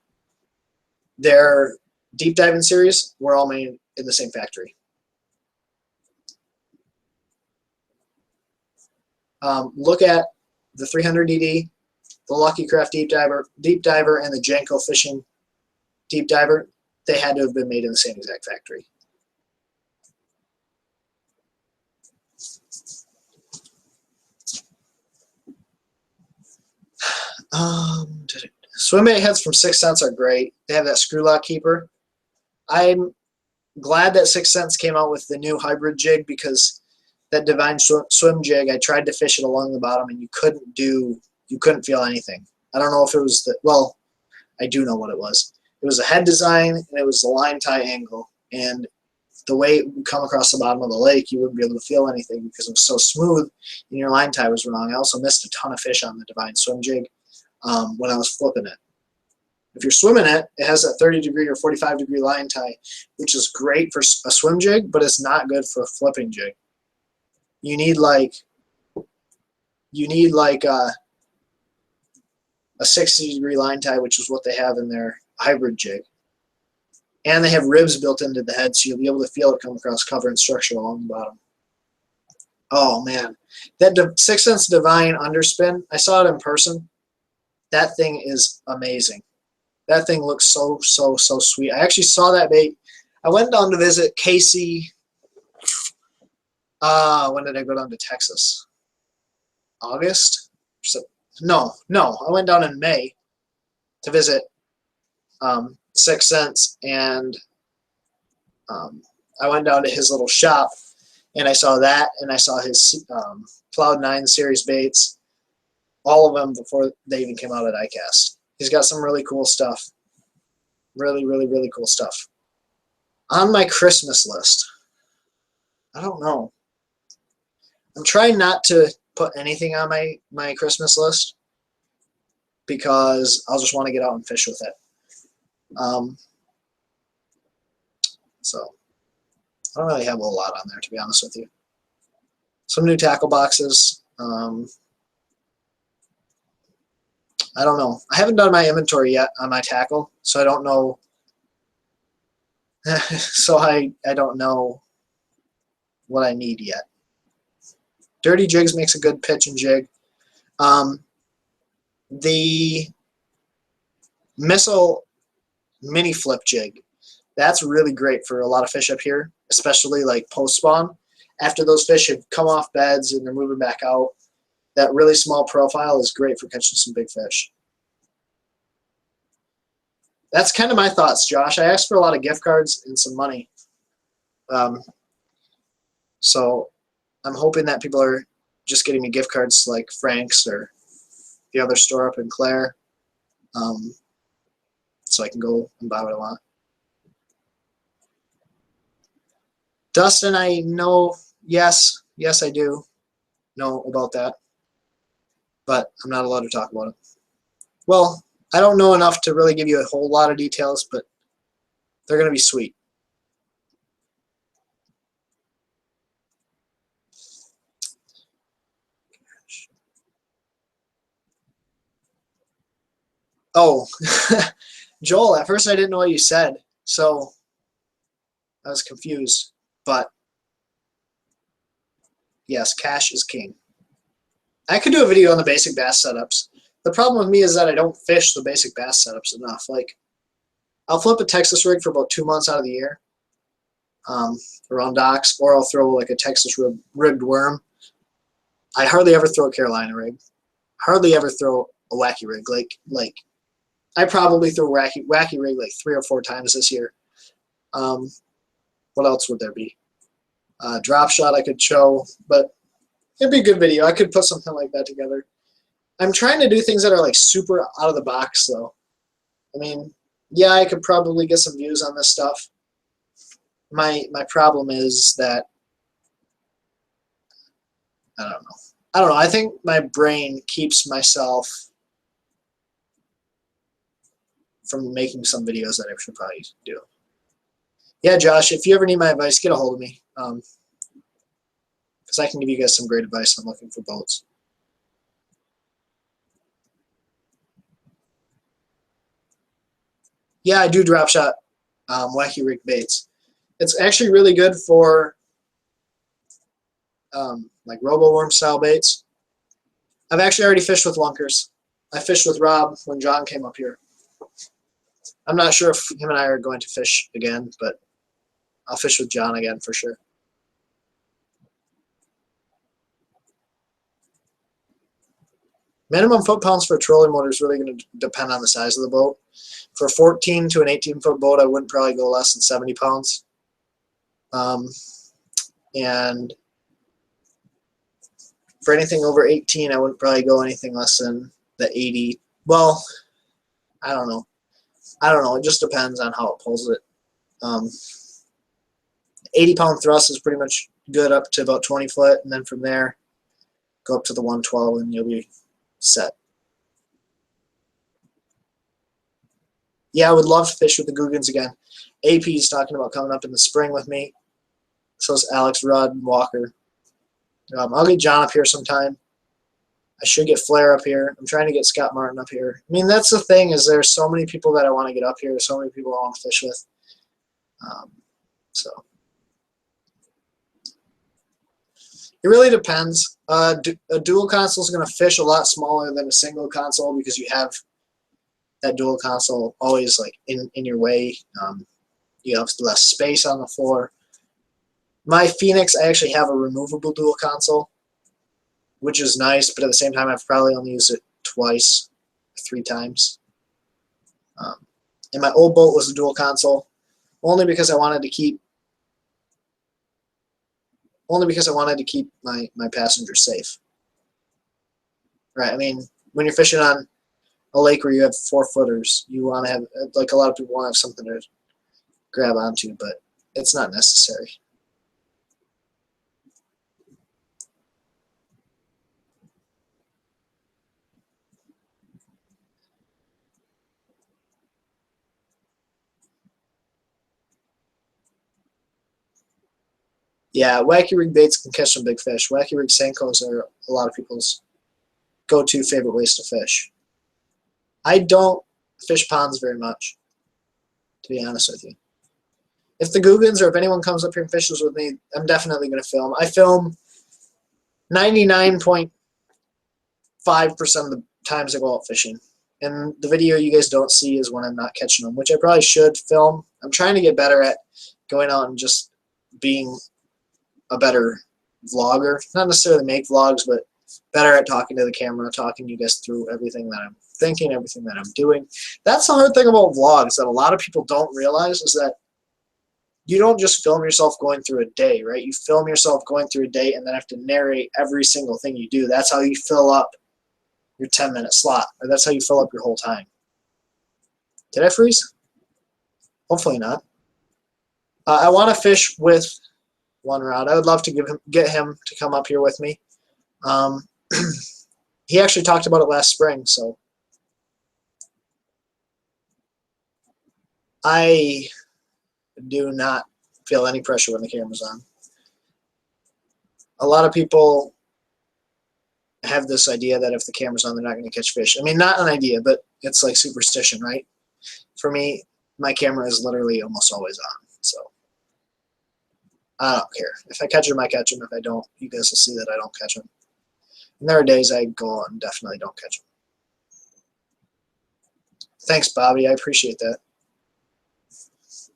their deep diving series were all made in the same factory. Look at the 300DD, the Lucky Craft deep diver, and the Janko Fishing deep diver. They had to have been made in the same exact factory. Swim bait heads from 6 Cents are great. They have that screw lock keeper. I'm glad that 6 Cents came out with the new hybrid jig, because that Divine swim jig, I tried to fish it along the bottom and you couldn't feel anything. I don't know if it was the, well, I do know what it was. It was a head design, and it was the line tie angle, and the way it would come across the bottom of the lake, you wouldn't be able to feel anything because it was so smooth and your line tie was wrong. I also missed a ton of fish on the Divine swim jig when I was flipping it. If you're swimming it, it has that 30-degree or 45-degree line tie, which is great for a swim jig, but it's not good for a flipping jig. You need like a 60-degree line tie, which is what they have in their hybrid jig. And they have ribs built into the head, so you'll be able to feel it come across cover and structure along the bottom. Oh, man. That 6 Sense Divine underspin, I saw it in person. That thing is amazing. That thing looks so, so, so sweet. I actually saw that bait. I went down to visit Casey. When did I go down to Texas? August? No. I went down in May to visit 6 Sense, and I went down to his little shop, and I saw that, and I saw his Cloud 9 series baits, all of them before they even came out at iCast. He's got some really cool stuff. Really, really, really cool stuff. On my Christmas list, I don't know. I'm trying not to put anything on my Christmas list because I'll just want to get out and fish with it. So I don't really have a whole lot on there, to be honest with you. Some new tackle boxes. I don't know. I haven't done my inventory yet on my tackle, so I don't know. So I don't know what I need yet. Dirty Jigs makes a good pitch and jig. The Missile mini flip jig, that's really great for a lot of fish up here, especially like post spawn. After those fish have come off beds and they're moving back out, that really small profile is great for catching some big fish. That's kind of my thoughts, Josh. I asked for a lot of gift cards and some money. So I'm hoping that people are just getting me gift cards like Frank's or the other store up in Clare, so I can go and buy what I want. Dustin, I know, yes, I do know about that, but I'm not allowed to talk about it. Well, I don't know enough to really give you a whole lot of details, but they're going to be sweet. Oh, Joel, at first I didn't know what you said, so I was confused, but yes, cash is king. I could do a video on the basic bass setups. The problem with me is that I don't fish the basic bass setups enough. Like, I'll flip a Texas rig for about 2 months out of the year around docks, or I'll throw like a Texas rigged worm. I hardly ever throw a Carolina rig. Hardly ever throw a wacky rig. Like I probably throw wacky rig like 3 or 4 times this year. What else would there be? Drop shot I could show, but it'd be a good video. I could put something like that together. I'm trying to do things that are like super out of the box though. I mean, yeah, I could probably get some views on this stuff. My problem is that I don't know. I think my brain keeps myself from making some videos that I should probably do. Yeah, Josh, if you ever need my advice, get a hold of me. Because I can give you guys some great advice on looking for boats. Yeah, I do drop shot wacky rig baits. It's actually really good for like robo worm style baits. I've actually already fished with lunkers. I fished with Rob when John came up here. I'm not sure if him and I are going to fish again, but I'll fish with John again for sure. Minimum foot pounds for a trolling motor is really going to depend on the size of the boat. For a 14 to an 18-foot boat, I wouldn't probably go less than 70 pounds. And for anything over 18, I wouldn't probably go anything less than the 80. Well, I don't know. It just depends on how it pulls it. 80-pound thrust is pretty much good up to about 20 foot, and then from there, go up to the 112, and you'll be set. yeah, I would love to fish with the Googans again. AP is talking about coming up in the spring with me. So is Alex, Rudd, and Walker. I'll get John up here sometime. I should get Flair up here. I'm trying to get Scott Martin up here. I mean, that's the thing, is there's so many people that I want to get up here. So many people I want to fish with. So it really depends. A dual console is going to fish a lot smaller than a single console because you have that dual console always like in your way. You have less space on the floor. My Phoenix, I actually have a removable dual console, which is nice, but at the same time, I've probably only used it twice, 3 times. And my old boat was a dual console, only because I wanted to keep my passengers safe. Right? I mean, when you're fishing on a lake where you have 4-footers, you want to have, like a lot of people want to have something to grab onto, but it's not necessary. Yeah, wacky rig baits can catch some big fish. Wacky rig Senkos are a lot of people's go-to favorite ways to fish. I don't fish ponds very much, to be honest with you. If the Googans or if anyone comes up here and fishes with me, I'm definitely going to film. I film 99.5% of the times I go out fishing. And the video you guys don't see is when I'm not catching them, which I probably should film. I'm trying to get better at going out and just being a better vlogger. Not necessarily make vlogs, but better at talking to the camera, talking you guys through everything that I'm thinking, everything that I'm doing. That's the hard thing about vlogs that a lot of people don't realize, is that you don't just film yourself going through a day, right? You film yourself going through a day and then have to narrate every single thing you do. That's how you fill up your 10-minute slot, or that's how you fill up your whole time. Did I freeze? Hopefully not. I want to fish with one rod. I would love to get him to come up here with me. He actually talked about it last spring, so I do not feel any pressure when the camera's on. A lot of people have this idea that if the camera's on, they're not going to catch fish. I mean, not an idea, but it's like superstition, right? For me, my camera is literally almost always on, so I don't care. If I catch them, I catch them. If I don't, you guys will see that I don't catch them. And there are days I go out and definitely don't catch them. Thanks, Bobby. I appreciate that.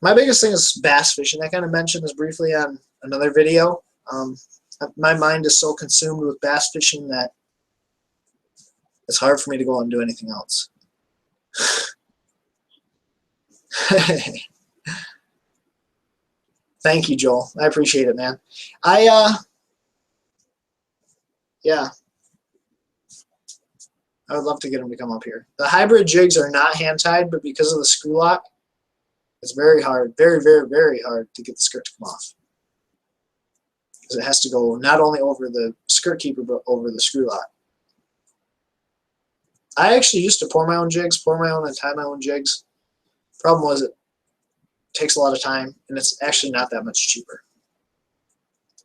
My biggest thing is bass fishing. I kind of mentioned this briefly on another video. My mind is so consumed with bass fishing that it's hard for me to go out and do anything else. Thank you, Joel. I appreciate it, man. Yeah. I would love to get him to come up here. The hybrid jigs are not hand-tied, but because of the screw lock, it's very hard, very, very, very hard to get the skirt to come off. Because it has to go not only over the skirt keeper, but over the screw lock. I actually used to pour my own jigs, pour my own and tie my own jigs. Problem was it takes a lot of time, and it's actually not that much cheaper.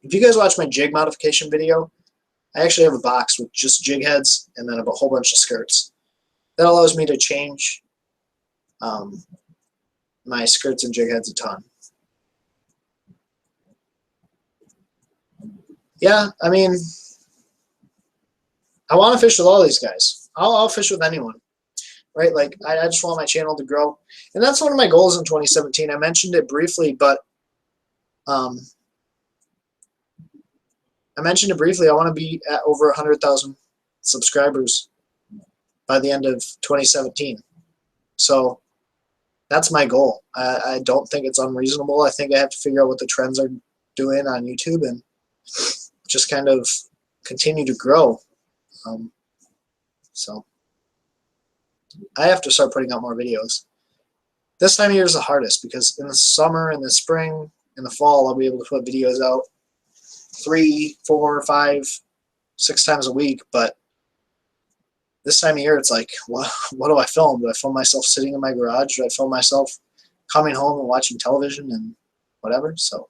If you guys watch my jig modification video, I actually have a box with just jig heads and then a whole bunch of skirts. That allows me to change my skirts and jig heads a ton. Yeah, I mean, I want to fish with all these guys. I'll fish with anyone, right? Like, I just want my channel to grow. And that's one of my goals in 2017. I mentioned it briefly, but I want to be at over 100,000 subscribers by the end of 2017. So that's my goal. I don't think it's unreasonable. I think I have to figure out what the trends are doing on YouTube and just kind of continue to grow. So I have to start putting out more videos. This time of year is the hardest because in the summer, in the spring, in the fall, I'll be able to put videos out 3, 4, 5, 6 times a week. But this time of year, it's like, what do I film? Do I film myself sitting in my garage? Do I film myself coming home and watching television and whatever? So,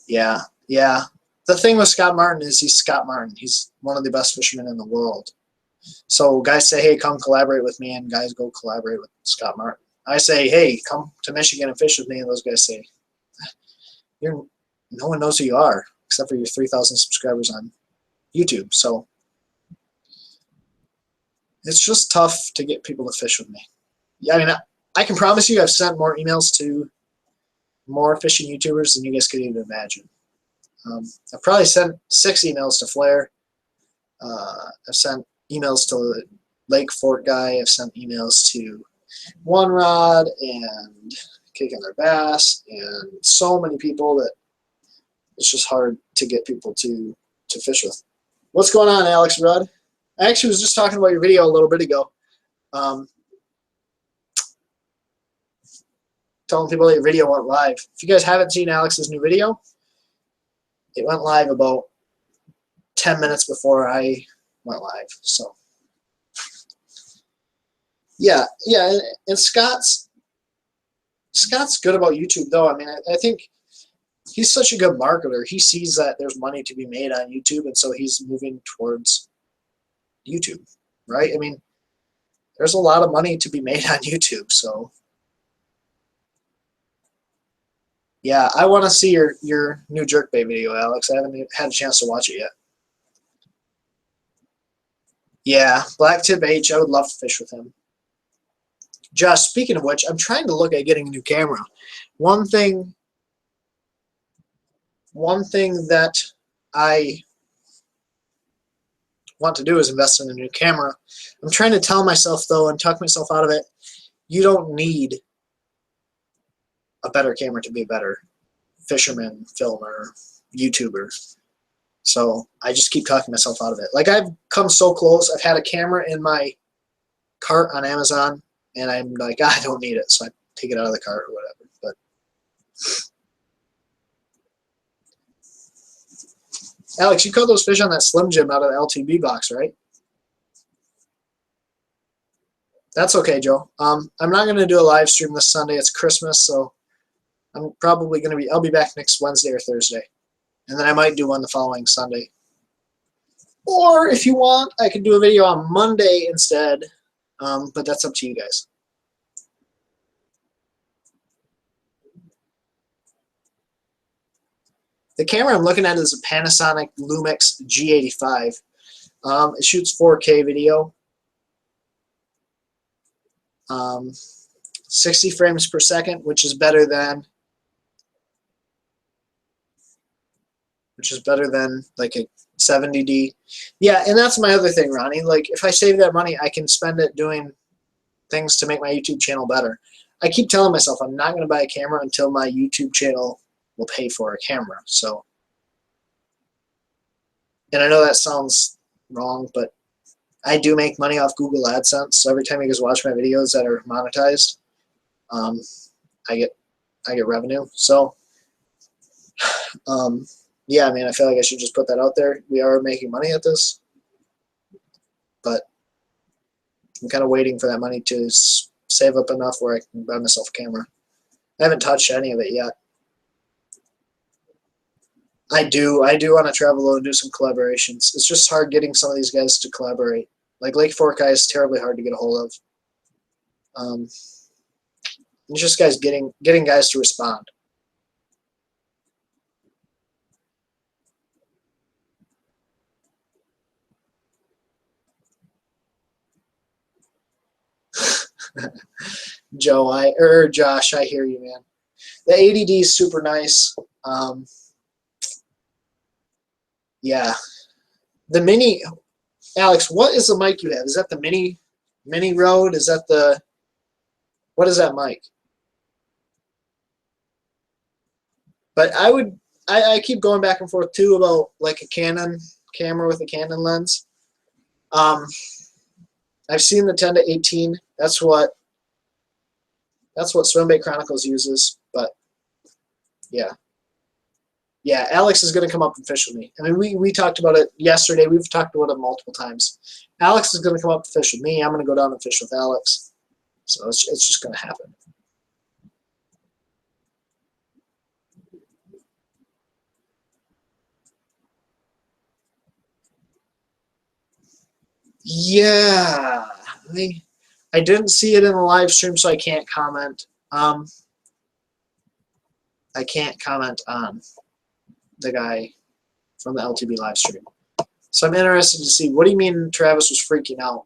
yeah. The thing with Scott Martin is he's Scott Martin. He's one of the best fishermen in the world. So guys say, hey, come collaborate with me, and guys go collaborate with Scott Martin. I say, hey, come to Michigan and fish with me, and those guys say, no one knows who you are except for your 3,000 subscribers on YouTube. So it's just tough to get people to fish with me. Yeah, I mean, I can promise you I've sent more emails to more fishing YouTubers than you guys could even imagine. I've probably sent 6 emails to Flair. I've sent emails to Lake Fort Guy. I've sent emails to One Rod and Kicking Their Bass, and so many people that it's just hard to get people to fish with. What's going on, Alex Rudd? I actually was just talking about your video a little bit ago. Telling people that your video went live. If you guys haven't seen Alex's new video, it went live about 10 minutes before I went live. So, yeah, and Scott's good about YouTube, though. I mean, I think he's such a good marketer. He sees that there's money to be made on YouTube, and so he's moving towards YouTube, right? I mean, there's a lot of money to be made on YouTube, so yeah, I want to see your new jerkbait video, Alex. I haven't had a chance to watch it yet. Yeah, Blacktip H, I would love to fish with him. Josh, speaking of which, I'm trying to look at getting a new camera. One thing that I want to do is invest in a new camera. I'm trying to tell myself, though, and talk myself out of it, you don't need a better camera to be a better fisherman, filmer, YouTuber. So I just keep talking myself out of it. Like, I've come so close. I've had a camera in my cart on Amazon, and I'm like, I don't need it, so I take it out of the cart or whatever. But Alex, you caught those fish on that Slim Jim out of the LTB box, right? That's okay, Joe. I'm not going to do a live stream this Sunday. It's Christmas, so I'm probably going to be, I'll be back next Wednesday or Thursday. And then I might do one the following Sunday. Or if you want, I could do a video on Monday instead. But that's up to you guys. The camera I'm looking at is a Panasonic Lumix G85. It shoots 4K video. 60 frames per second, which is better than like a 70D. Yeah, and that's my other thing, Ronnie. Like, if I save that money, I can spend it doing things to make my YouTube channel better. I keep telling myself I'm not going to buy a camera until my YouTube channel will pay for a camera. So, and I know that sounds wrong, but I do make money off Google AdSense. So every time you guys watch my videos that are monetized, I get revenue. So, yeah, I mean, I feel like I should just put that out there. We are making money at this, but I'm kind of waiting for that money to save up enough where I can buy myself a camera. I haven't touched any of it yet. I do want to travel and do some collaborations. It's just hard getting some of these guys to collaborate. Like Lake Fork guy is terribly hard to get a hold of. It's just guys getting guys to respond. Josh, I hear you, man. The ADD is super nice. Yeah, the mini. Alex, what is the mic you have? Is that the mini Rode? Is that the, what is that mic? But I keep going back and forth too about like a Canon camera with a Canon lens. I've seen the 10-18. That's what Swimbait Chronicles uses. But yeah, Yeah, Alex is going to come up and fish with me. I mean, we talked about it yesterday. We've talked about it multiple times. Alex is going to come up and fish with me. I'm going to go down and fish with Alex. So it's just going to happen. Yeah, I didn't see it in the live stream, so I can't comment. I can't comment on the guy from the LTB live stream. So I'm interested to see, what do you mean Travis was freaking out?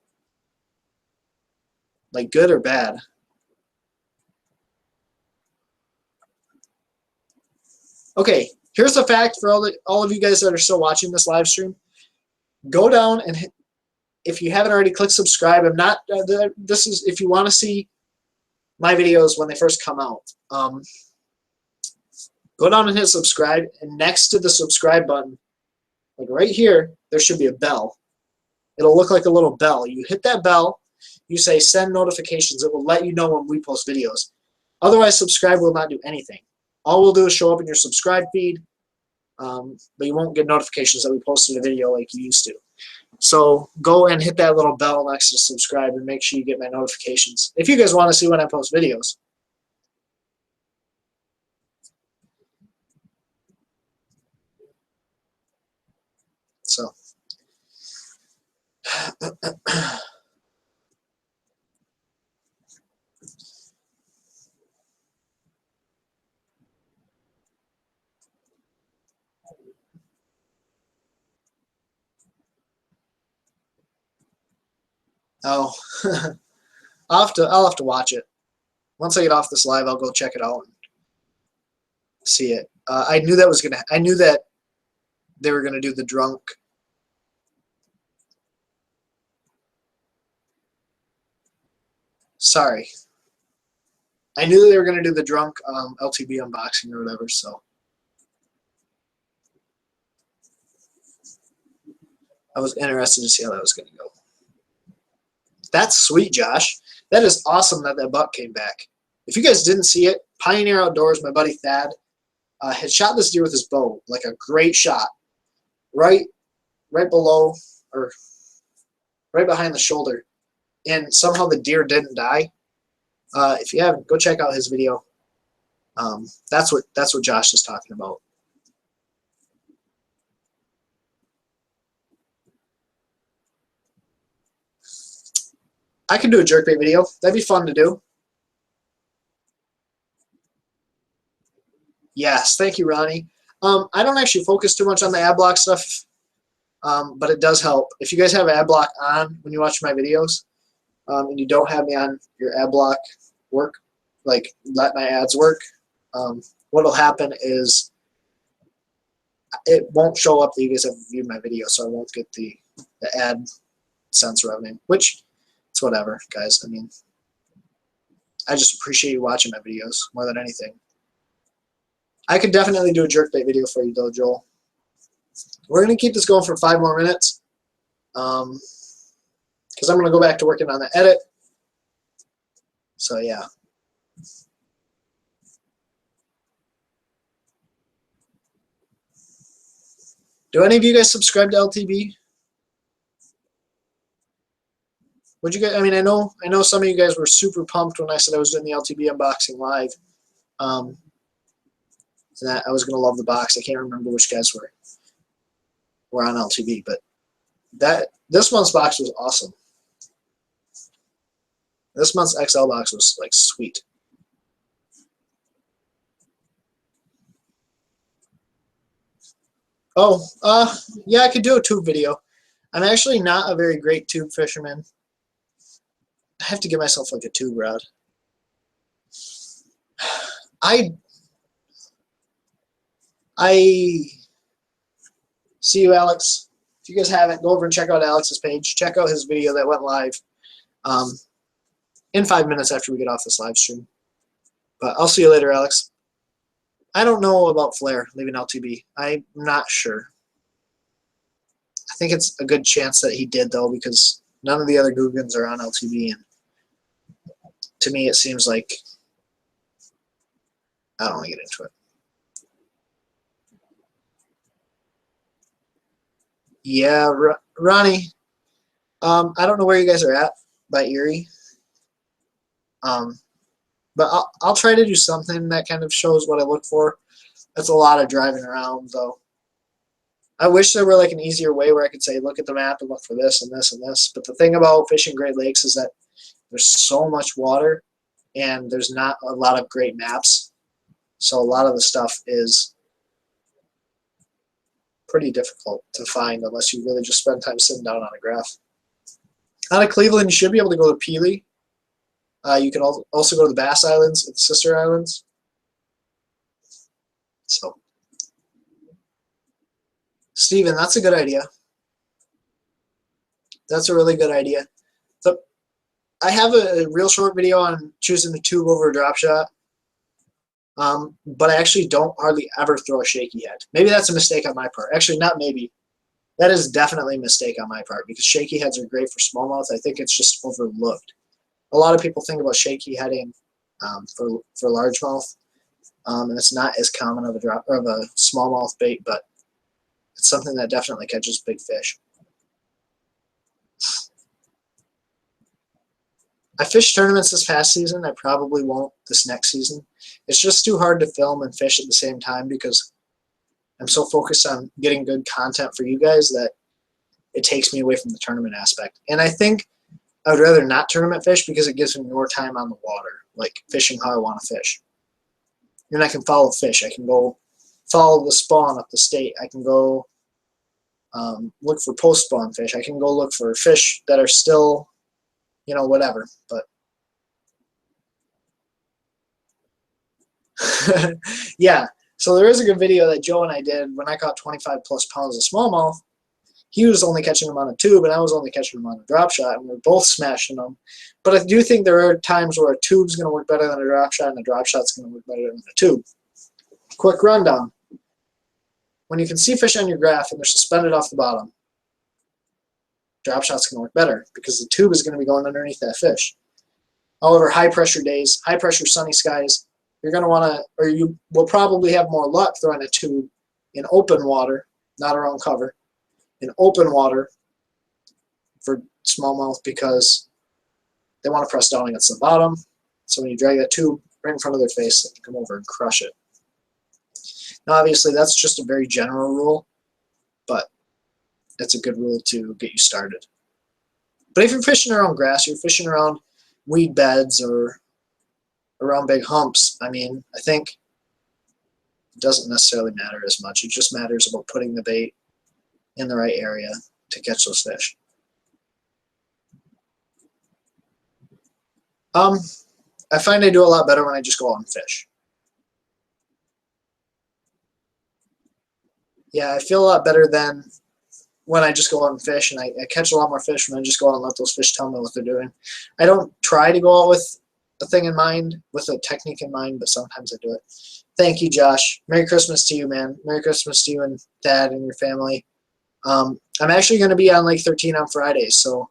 Like good or bad? Okay, here's the fact for all of you guys that are still watching this live stream. Go down and hit, if you haven't already, click subscribe. I'm not. This is if you want to see my videos when they first come out. Go down and hit subscribe, and next to the subscribe button, like right here, there should be a bell. It'll look like a little bell. You hit that bell. You say send notifications. It will let you know when we post videos. Otherwise, subscribe will not do anything. All we'll do is show up in your subscribe feed, but you won't get notifications that we posted a video like you used to. So go and hit that little bell next to subscribe and make sure you get my notifications if you guys want to see when I post videos. So oh, I'll have to watch it. Once I get off this live, I'll go check it out and see it. I knew that they were gonna do the drunk. Sorry. I knew they were gonna do the drunk LTB unboxing or whatever. So I was interested to see how that was gonna go. That's sweet, Josh. That is awesome that buck came back. If you guys didn't see it, Pioneer Outdoors, my buddy Thad, had shot this deer with his bow, like a great shot, right below or right behind the shoulder, and somehow the deer didn't die. If you haven't, go check out his video. That's what Josh is talking about. I can do a jerkbait video. That'd be fun to do. Yes, thank you, Ronnie. I don't actually focus too much on the ad block stuff, but it does help. If you guys have ad block on when you watch my videos, and you don't have me on your ad block work, like let my ads work, what'll happen is it won't show up that you guys have viewed my video, so I won't get the ad sense revenue, which it's whatever, guys. I mean, I just appreciate you watching my videos more than anything. I could definitely do a jerkbait video for you, though, Joel. We're going to keep this going for 5 more minutes because I'm going to go back to working on the edit. So, yeah. Do any of you guys subscribe to LTB? Would you guys? I mean, I know some of you guys were super pumped when I said I was doing the LTB unboxing live. That I was gonna love the box. I can't remember which guys were on LTB, but this month's box was awesome. This month's XL box was like sweet. Oh, yeah, I could do a tube video. I'm actually not a very great tube fisherman. I have to get myself like a tube rod. I see you, Alex. If you guys haven't, go over and check out Alex's page. Check out his video that went live in 5 minutes after we get off this live stream. But I'll see you later, Alex. I don't know about Flair leaving LTB. I'm not sure. I think it's a good chance that he did, though, because none of the other Googans are on LTB. And to me, it seems like I don't want to get into it. Yeah, Ronnie. I don't know where you guys are at by Erie. But I'll try to do something that kind of shows what I look for. That's a lot of driving around, though. I wish there were like an easier way where I could say, look at the map and look for this and this and this. But the thing about fishing Great Lakes is that there's so much water and there's not a lot of great maps. So a lot of the stuff is pretty difficult to find unless you really just spend time sitting down on a graph. Out of Cleveland, you should be able to go to Pelee. You can also go to the Bass Islands and the Sister Islands. So, Steven, that's a good idea. That's a really good idea. So, I have a real short video on choosing the tube over a drop shot, but I actually don't hardly ever throw a shaky head. Maybe that's a mistake on my part. Actually, not maybe. That is definitely a mistake on my part because shaky heads are great for smallmouth. I think it's just overlooked. A lot of people think about shaky heading for largemouth, and it's not as common of a smallmouth bait, but it's something that definitely catches big fish. I fished tournaments this past season. I probably won't this next season. It's just too hard to film and fish at the same time because I'm so focused on getting good content for you guys that it takes me away from the tournament aspect. And I think I would rather not tournament fish because it gives me more time on the water, like fishing how I want to fish. And I can follow fish. I can go follow the spawn up the state. I can go look for post-spawn fish. I can go look for fish that are still, you know, whatever. But yeah, so there is a good video that Joe and I did when I caught 25 plus pounds of smallmouth. He was only catching them on a tube, and I was only catching them on a drop shot, and we were both smashing them. But I do think there are times where a tube's going to work better than a drop shot, and a drop shot's going to work better than a tube. Quick rundown. When you can see fish on your graph and they're suspended off the bottom, drop shot's going to work better because the tube is going to be going underneath that fish. However, high pressure days, high pressure sunny skies, you're going to want to, or you will probably have more luck throwing a tube in open water, not around cover, in open water for smallmouth because they want to press down against the bottom. So when you drag that tube right in front of their face, they can come over and crush it. Now, obviously, that's just a very general rule, but it's a good rule to get you started. But if you're fishing around grass, you're fishing around weed beds or around big humps, I mean, I think it doesn't necessarily matter as much. It just matters about putting the bait in the right area to catch those fish. I find I do a lot better when I just go out and fish. Yeah, I feel a lot better than when I just go out and fish, and I catch a lot more fish when I just go out and let those fish tell me what they're doing. I don't try to go out with a thing in mind, with a technique in mind, but sometimes I do it. Thank you, Josh. Merry Christmas to you, man. Merry Christmas to you and Dad and your family. I'm actually going to be on Lake 13 on Friday, so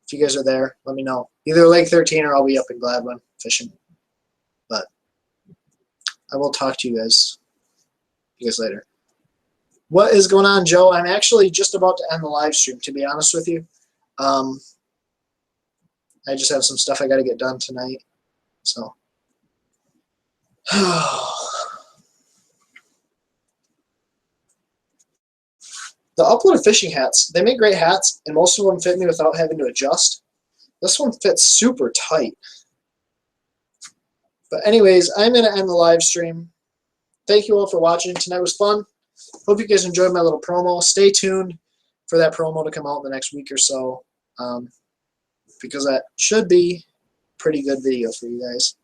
if you guys are there, let me know. Either Lake 13 or I'll be up in Gladwin fishing. But I will talk to you guys later. What is going on, Joe? I'm actually just about to end the live stream, to be honest with you. I just have some stuff I got to get done tonight. So. The uploaded fishing hats, they make great hats, and most of them fit me without having to adjust. This one fits super tight. But anyways, I'm going to end the live stream. Thank you all for watching. Tonight was fun. Hope you guys enjoyed my little promo. Stay tuned for that promo to come out in the next week or so, because that should be a pretty good video for you guys.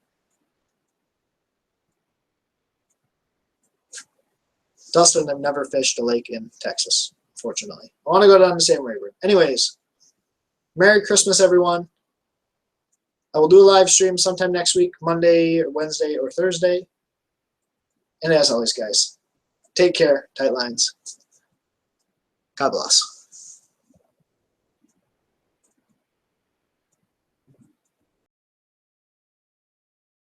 Dustin, I've never fished a lake in Texas, fortunately. I want to go down the same river. Anyways, Merry Christmas, everyone. I will do a live stream sometime next week, Monday or Wednesday or Thursday. And as always, guys, take care, tight lines. God bless.